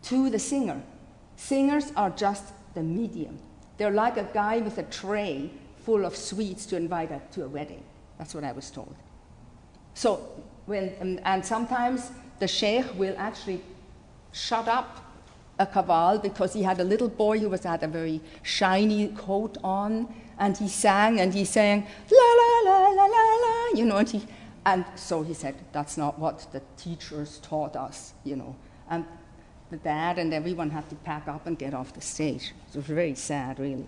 B: to the singer. Singers are just the medium. They're like a guy with a tray full of sweets to invite to a wedding. That's what I was told. So, and sometimes the sheikh will actually shut up a qawwal because he had a little boy who had a very shiny coat on, and he sang, la la la la la la, you know, and so he said, that's not what the teachers taught us, you know. And the dad and everyone had to pack up and get off the stage. It was very sad, really.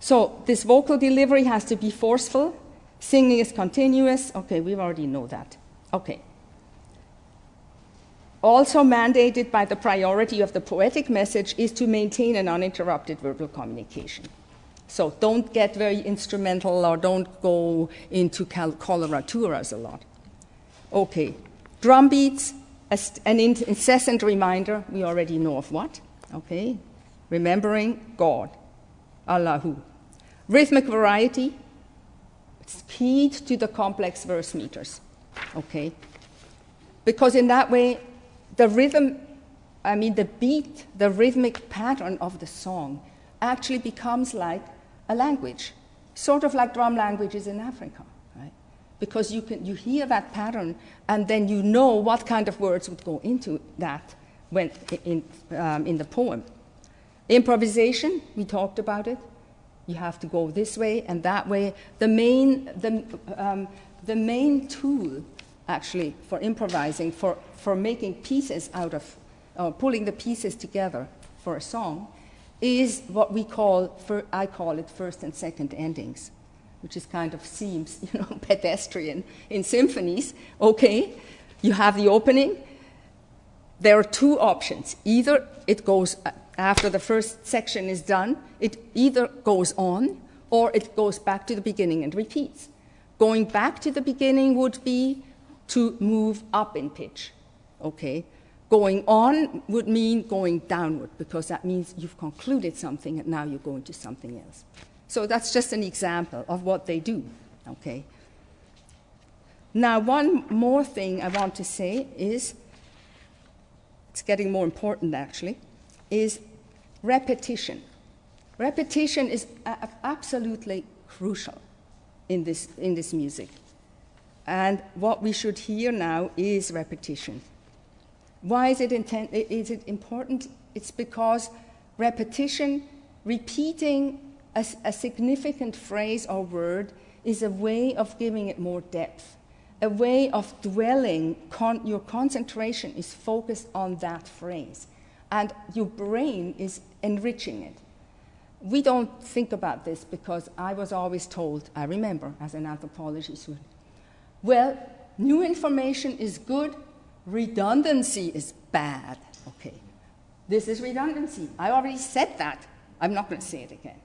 B: So this vocal delivery has to be forceful. Singing is continuous. Okay, we already know that. Okay. Also mandated by the priority of the poetic message is to maintain an uninterrupted verbal communication. So don't get very instrumental or don't go into coloraturas a lot. Okay, drum beats, an incessant reminder, we already know of what, okay? Remembering God, Allahu. Rhythmic variety, it's keyed to the complex verse meters, okay? Because in that way, the rhythm, the beat, the rhythmic pattern of the song actually becomes like a language, sort of like drum languages in Africa, right? Because you hear that pattern and then you know what kind of words would go into that when in the poem. Improvisation, we talked about it. You have to go this way and that way. The main tool, actually, for improvising, for making pieces out of, pulling the pieces together for a song, is what we call, I call it first and second endings, which is kind of seems, you know, pedestrian in symphonies. Okay, you have the opening. There are two options. Either it goes, after the first section is done, it either goes on or it goes back to the beginning and repeats. Going back to the beginning would be to move up in pitch, okay? Going on would mean going downward, because that means you've concluded something and now you're going to something else. So that's just an example of what they do, okay? Now, one more thing I want to say is, it's getting more important actually, is repetition. Repetition is absolutely crucial in this music. And what we should hear now is repetition. Why is it important? It's because repetition, repeating a significant phrase or word, is a way of giving it more depth, a way of dwelling. Your concentration is focused on that phrase, and your brain is enriching it. We don't think about this because I was always told, I remember as an anthropology student, well, new information is good, redundancy is bad. Okay, this is redundancy. I already said that. I'm not going to say it again.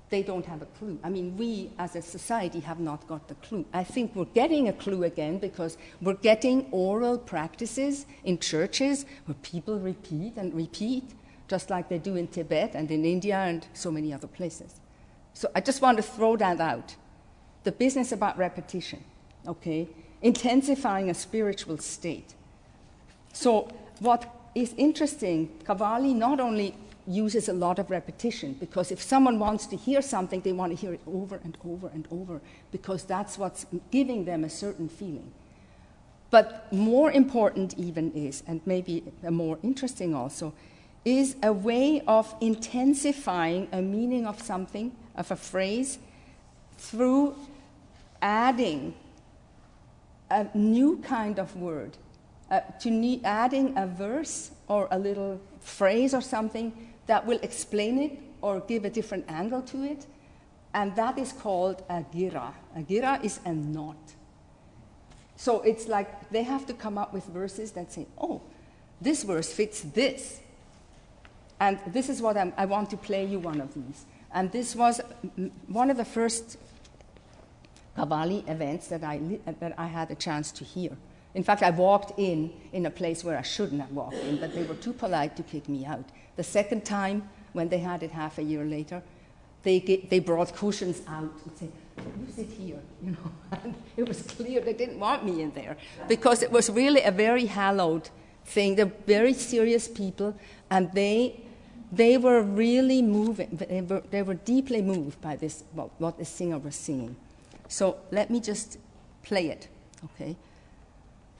B: they don't have a clue. I mean, we as a society have not got the clue. I think we're getting a clue again because we're getting oral practices in churches where people repeat and repeat, just like they do in Tibet and in India and so many other places. So I just want to throw that out. The business about repetition, okay? Intensifying a spiritual state. So what is interesting, Qawwali not only uses a lot of repetition, because if someone wants to hear something, they want to hear it over and over and over, because that's what's giving them a certain feeling. But more important even is, and maybe more interesting also, is a way of intensifying a meaning of something, of a phrase, through adding a new kind of word, adding a verse or a little phrase or something that will explain it or give a different angle to it, and that is called a gira. A gira is a knot. So it's like they have to come up with verses that say, oh, this verse fits this. And this is what I want to play you one of these. And this was one of the first Qawwali events that I had a chance to hear. In fact, I walked in a place where I shouldn't have walked in, but they were too polite to kick me out. The second time, when they had it half a year later, they brought cushions out and said, you sit here, you know. And it was clear they didn't want me in there because it was really a very hallowed thing. They're very serious people, and they were really moving. They were deeply moved by this, what the singer was singing. So let me just play it, okay?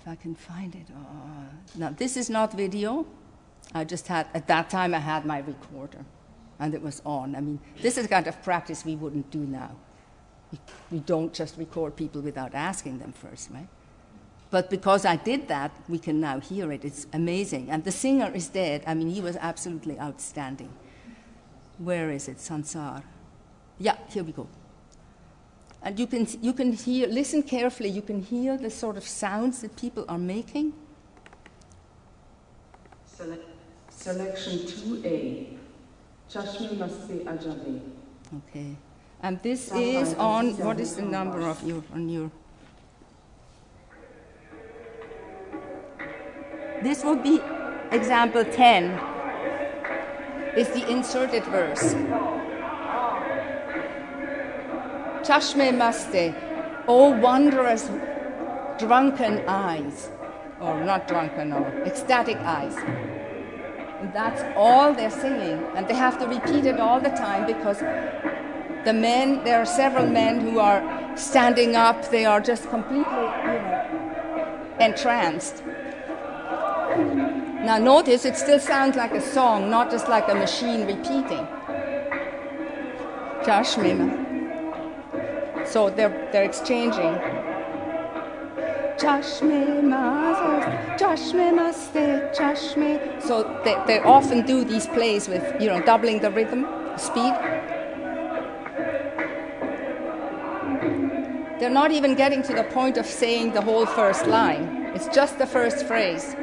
B: If I can find it. Now, this is not video. I just had, at that time, I had my recorder, and it was on. I mean, this is the kind of practice we wouldn't do now. We don't just record people without asking them first, right? But because I did that, we can now hear it. It's amazing. And the singer is dead. I mean, he was absolutely outstanding. Where is it? Sansar. Yeah, here we go. And you can hear, listen carefully, you can hear the sort of sounds that people are making.
C: Selection 2A. Chashme Maste Ajabe.
B: Okay. And this is on, what is the number of your, on your? This would be example 10, is the inserted verse. Chashme Maste, oh wondrous drunken eyes, or not drunken, or ecstatic eyes. And that's all they're singing, and they have to repeat it all the time because the men, there are several men who are standing up, they are just completely, entranced. Now notice it still sounds like a song, not just like a machine repeating. Chashme. So they're exchanging. Chashme maste, chashme maste, chashme. So they often do these plays with, doubling the rhythm, speed. They're not even getting to the point of saying the whole first line. It's just the first phrase.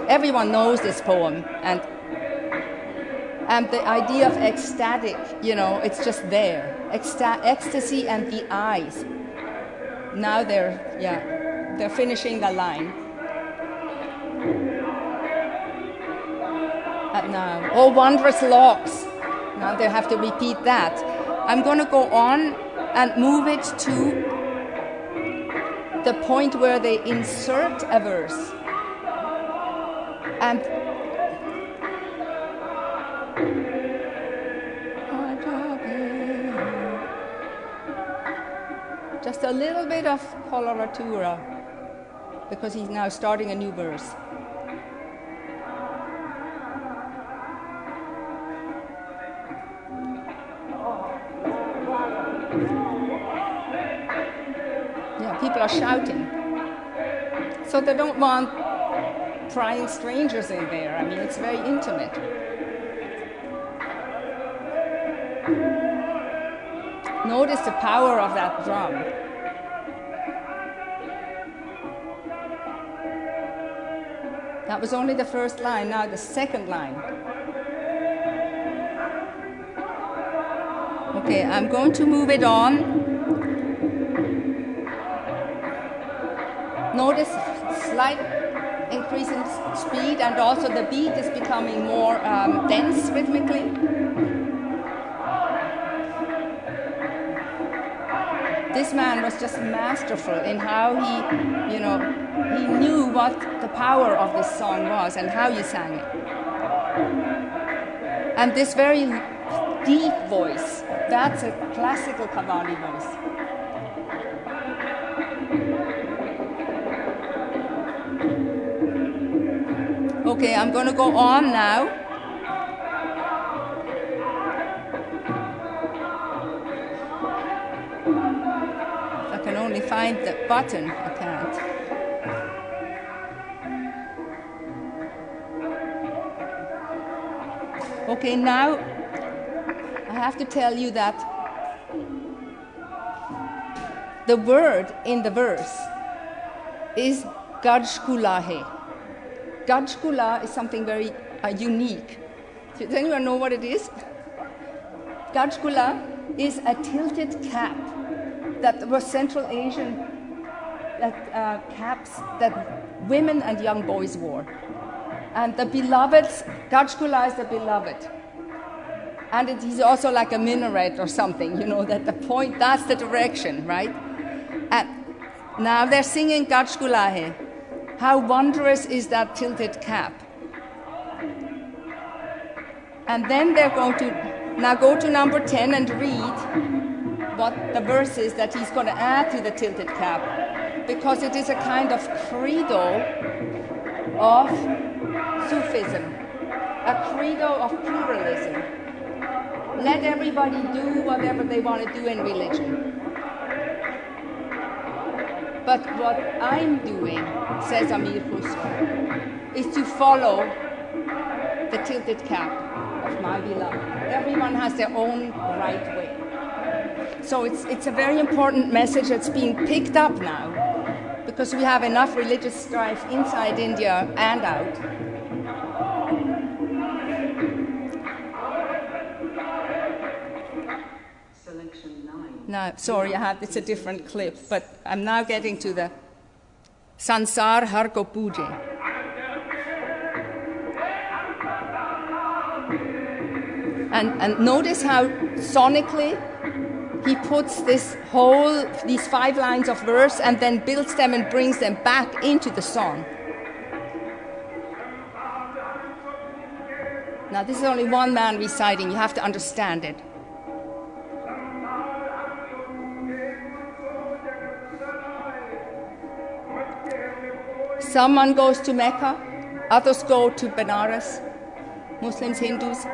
B: Everyone knows this poem, and the idea of ecstatic, it's just there. Ecstasy and the eyes. Now they're finishing the line. And now, oh wondrous locks. Now they have to repeat that. I'm going to go on and move it to the point where they insert a verse. And just a little bit of coloratura, because he's now starting a new verse. Yeah, people are shouting. So they don't want prying strangers in there. I mean, it's very intimate. Notice the power of that drum. That was only the first line, now the second line. Okay, I'm going to move it on. Notice slight increase in speed, and also the beat is becoming more dense rhythmically. This man was just masterful in how he knew what the power of this song was and how you sang it. And this very deep voice, that's a classical Qawwali voice. Okay, I'm going to go on now. I can only find the button. I can't. Okay, now I have to tell you that the word in the verse is Gajkulahe. Gajkula is something very unique. Does anyone know what it is? Gajkula is a tilted cap that was Central Asian caps that women and young boys wore. And the beloved, Gajkula is the beloved. And it is also like a minaret or something, that the point, that's the direction, right? And now they're singing Gajkulahe. How wondrous is that tilted cap? And then they're going to now go to number 10 and read what the verse is that he's going to add to the tilted cap, because it is a kind of credo of Sufism, a credo of pluralism. Let everybody do whatever they want to do in religion. But what I'm doing, says Amir, is to follow the tilted cap of my beloved. Everyone has their own right way. So it's a very important message that's being picked up now, because we have enough religious strife inside India and out. Now, sorry, it's a different clip, but I'm now getting to the Sansar Har Ko Pooje. And notice how sonically he puts these 5 lines of verse and then builds them and brings them back into the song. Now, this is only one man reciting. You have to understand it. Someone goes to Mecca, others go to Benares, Muslims, Hindus.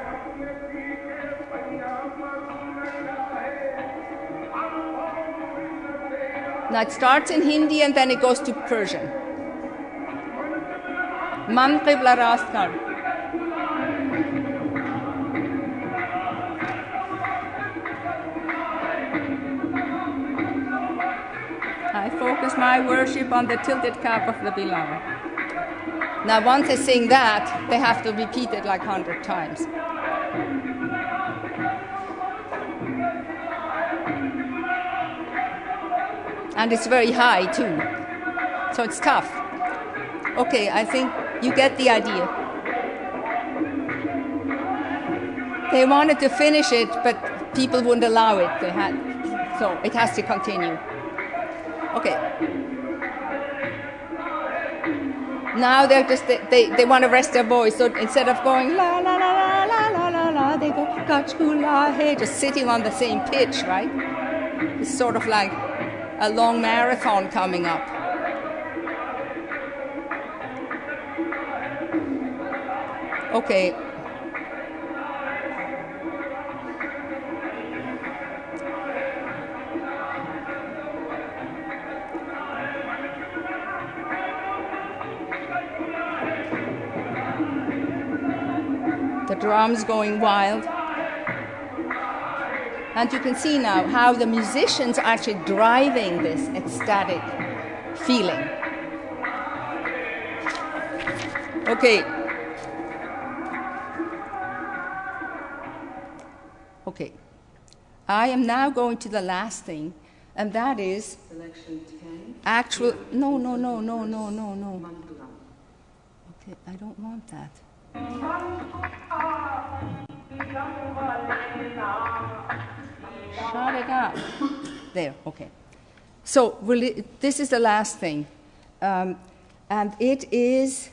B: Now it starts in Hindi and then it goes to Persian. Man qibla rast kar. I focus my worship on the tilted cap of the beloved. Now once they sing that, they have to repeat it like 100 times. And it's very high too, so it's tough. Okay, I think you get the idea. They wanted to finish it, but people wouldn't allow it. So it has to continue. Okay. Now they want to rest their voice, so instead of going la la la la la la la la, they go kachkula hey, just sitting on the same pitch, right? It's sort of like a long marathon coming up. Okay. The drums going wild. And you can see now how the musicians are actually driving this ecstatic feeling. Okay. Okay. I am now going to the last thing, and that is
C: Selection 10.
B: actual. No. Okay, I don't want that. Shut it up. There, okay. So this is the last thing. And it is,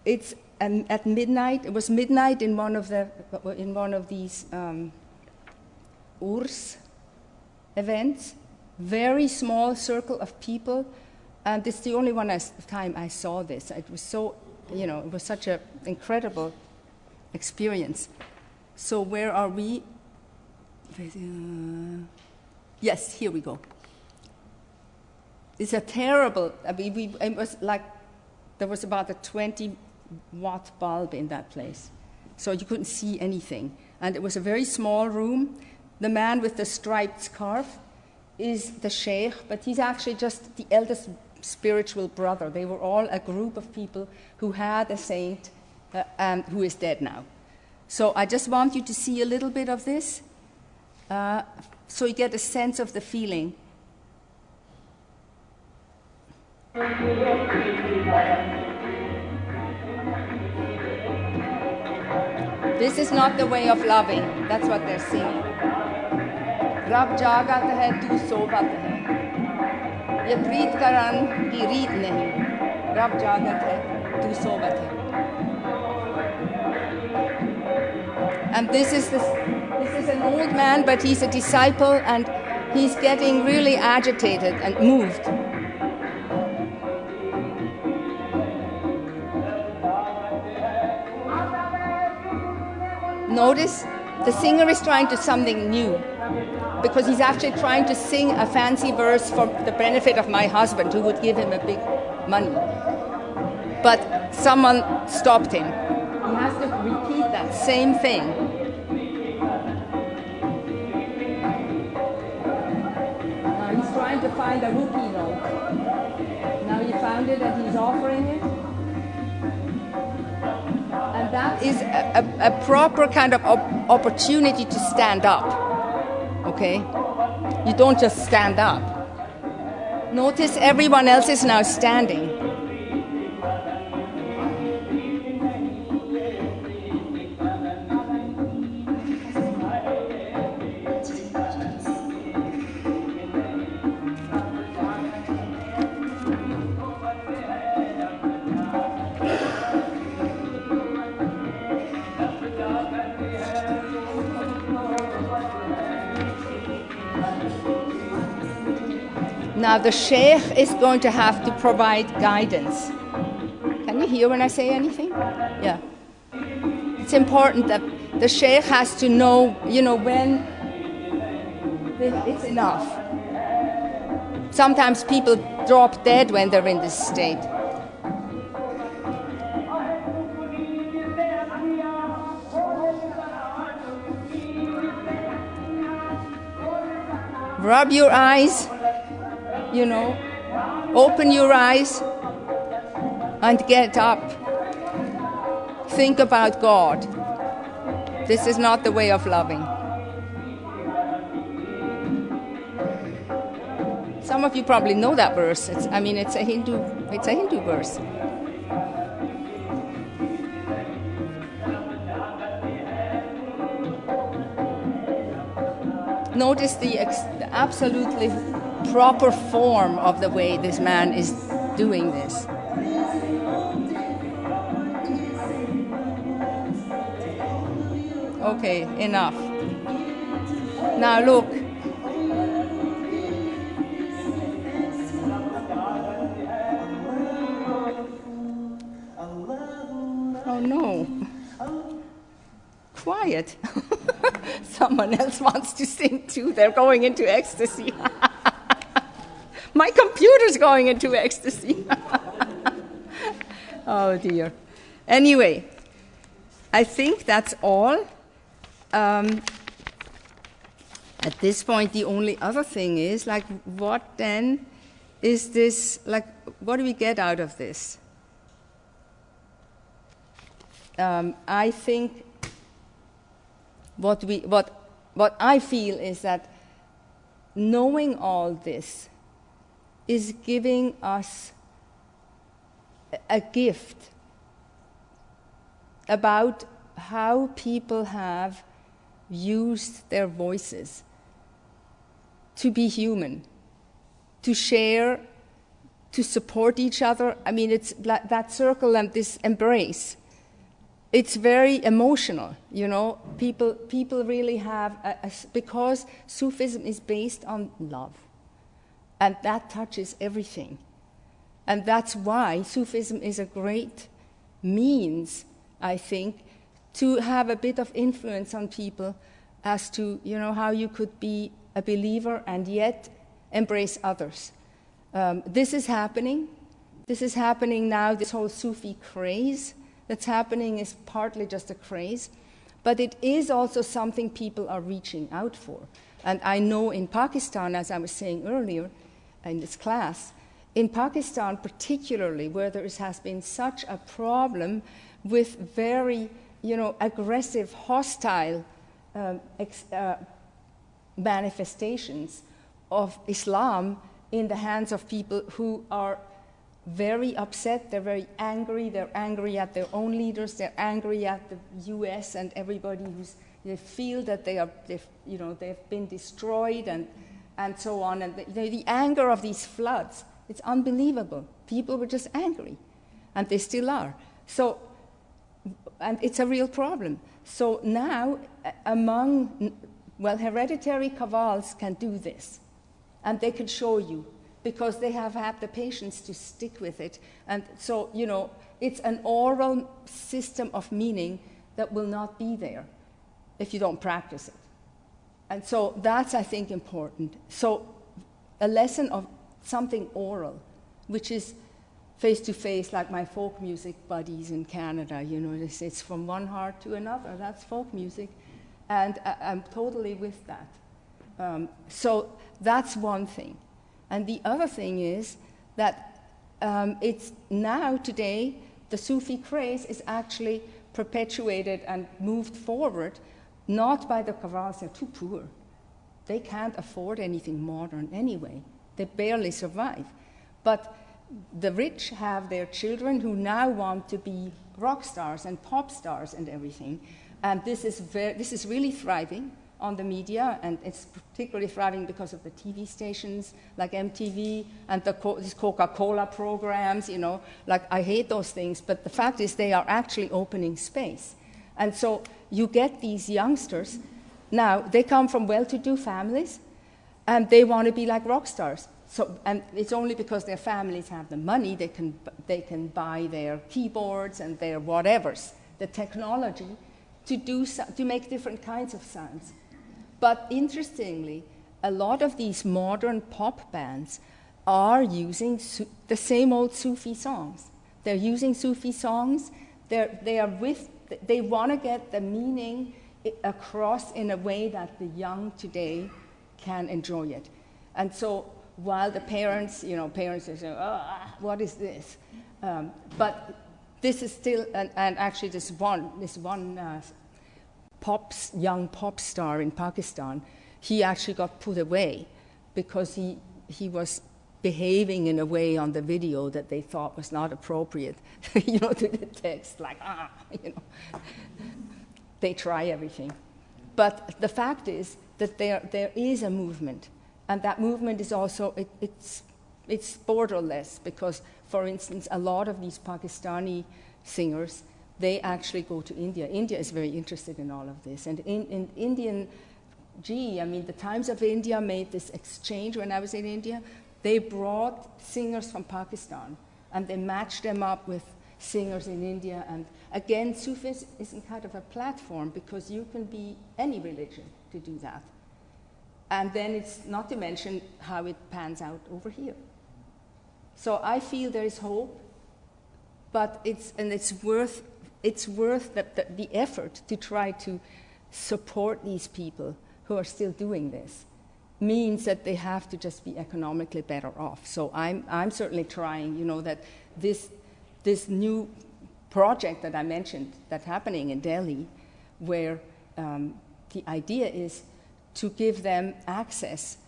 B: it's at midnight. It was midnight in one of these Urs events. Very small circle of people. And it's the only time I saw this. It was so, it was such an incredible experience. So where are we? Yes, here we go. It's a terrible, it was like, there was about a 20-watt bulb in that place. So you couldn't see anything. And it was a very small room. The man with the striped scarf is the sheikh, but he's actually just the eldest spiritual brother. They were all a group of people who had a saint who is dead now. So I just want you to see a little bit of this, so you get a sense of the feeling. This is not the way of loving. That's what they're singing. Rab jagat hai, tu sobat hai. Ye preet karan ki reet nahi. Rab jagat hai, tu sobat hai. And this is an old man, but he's a disciple, and he's getting really agitated and moved. Notice the singer is trying to something new, because he's actually trying to sing a fancy verse for the benefit of my husband, who would give him a big money. But someone stopped him. He has to repeat that same thing. Now he's trying to find a rupee note. Now he found it and he's offering it. And that is a proper kind of opportunity to stand up. Okay? You don't just stand up. Notice everyone else is now standing. Now the sheikh is going to have to provide guidance. Can you hear when I say anything? Yeah. It's important that the sheikh has to know, when it's enough. Sometimes people drop dead when they're in this state. Rub your eyes. Open your eyes and get up. Think about God. This is not the way of loving. Some of you probably know that verse. It's a Hindu verse. Notice the absolutely proper form of the way this man is doing this. Okay, enough. Now look. Oh no. Quiet. Someone else wants to sing too. They're going into ecstasy. My computer's going into ecstasy. Oh, dear. Anyway, I think that's all. At this point, the only other thing is, what then is this, what do we get out of this? I think what I feel is that knowing all this is giving us a gift about how people have used their voices to be human, to share, to support each other. I mean, it's that circle and this embrace. It's very emotional, you know. People really have, because Sufism is based on love, and that touches everything. And that's why Sufism is a great means, I think, to have a bit of influence on people as to, you know, how you could be a believer and yet embrace others. This is happening. This is happening now, this whole Sufi craze that's happening is partly just a craze, but it is also something people are reaching out for. And I know in Pakistan, as I was saying earlier in this class, in Pakistan particularly, where there has been such a problem with very, you know, aggressive, hostile manifestations of Islam in the hands of people who are very upset, they're very angry, they're angry at their own leaders, they're angry at the US and everybody they feel that they've been destroyed and so on. And the anger of these floods, it's unbelievable. People were just angry, and they still are. So, and it's a real problem. So now, hereditary kavals can do this, and they can show you, because they have had the patience to stick with it. And so, you know, it's an oral system of meaning that will not be there if you don't practice it. And so that's, I think, important. So a lesson of something oral, which is face-to-face, like my folk music buddies in Canada, you know, it's from one heart to another. That's folk music. And I'm totally with that. So that's one thing. And the other thing is that it's now, today, the Sufi craze is actually perpetuated and moved forward, not by the kavals. They're too poor. They can't afford anything modern anyway. They barely survive. But the rich have their children who now want to be rock stars and pop stars and everything. And this is really thriving on the media, and it's particularly thriving because of the TV stations like MTV and these Coca-Cola programs, you know. Like, I hate those things, but the fact is they are actually opening space. And so you get these youngsters, now they come from well-to-do families, and they want to be like rock stars. So, and it's only because their families have the money they can buy their keyboards and their whatevers, the technology, to make different kinds of sounds. But interestingly, a lot of these modern pop bands are using the same old Sufi songs. They're using Sufi songs. They want to get the meaning across in a way that the young today can enjoy it. And so while the parents are saying, what is this? But this is still, and actually this one young pop star in Pakistan, he actually got put away because he was behaving in a way on the video that they thought was not appropriate, you know, to the text, like, you know. They try everything. But the fact is that there is a movement, and that movement is also, it's borderless, because, for instance, a lot of these Pakistani singers, they actually go to India. India is very interested in all of this. And in Indian, the Times of India made this exchange when I was in India. They brought singers from Pakistan, and they matched them up with singers in India. And again, Sufism isn't kind of a platform, because you can be any religion to do that. And then it's not to mention how it pans out over here. So I feel there is hope, but it's worth the effort to try to support these people who are still doing this. Means that they have to just be economically better off. So I'm certainly trying, you know, that this new project that I mentioned that's happening in Delhi, where the idea is to give them access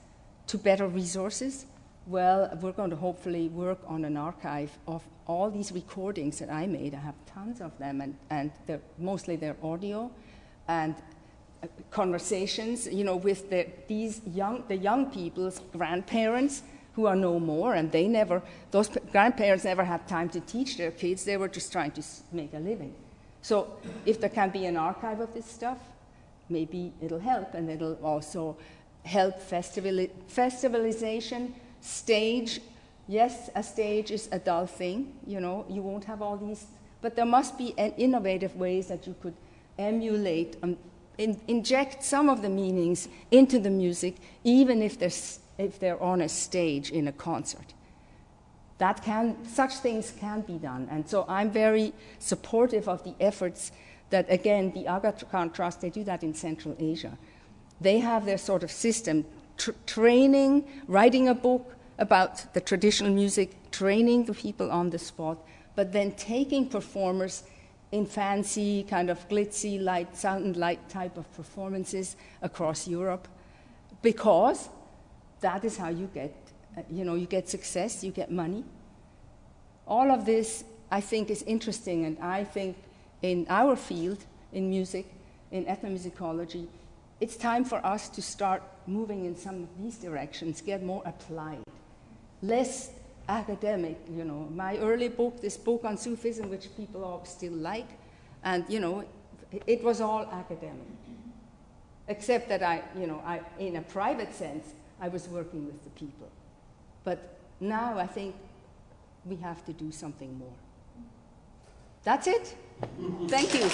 B: to better resources. Well, we're going to hopefully work on an archive of all these recordings that I made. I have tons of them, and mostly they're audio, and conversations, with the young people's grandparents who are no more, and those grandparents never had time to teach their kids. They were just trying to make a living. So if there can be an archive of this stuff, maybe it'll help, and it'll also help festivalization, stage. Yes, a stage is a dull thing, you won't have all these, but there must be innovative ways that you could emulate, inject some of the meanings into the music, even if they're on a stage in a concert. Such things can be done, and so I'm very supportive of the efforts that, again, the Aga Khan Trust, they do that in Central Asia. They have their sort of system, training, writing a book about the traditional music, training the people on the spot, but then taking performers in fancy, kind of glitzy, sound and light type of performances across Europe, because that is how you get, you get success, you get money. All of this, I think, is interesting, and I think in our field, in music, in ethnomusicology, it's time for us to start moving in some of these directions, get more applied, less academic, My early book, this book on Sufism, which people all still like, and, it was all academic. Except that I, in a private sense, I was working with the people. But now I think we have to do something more. That's it. Thank you.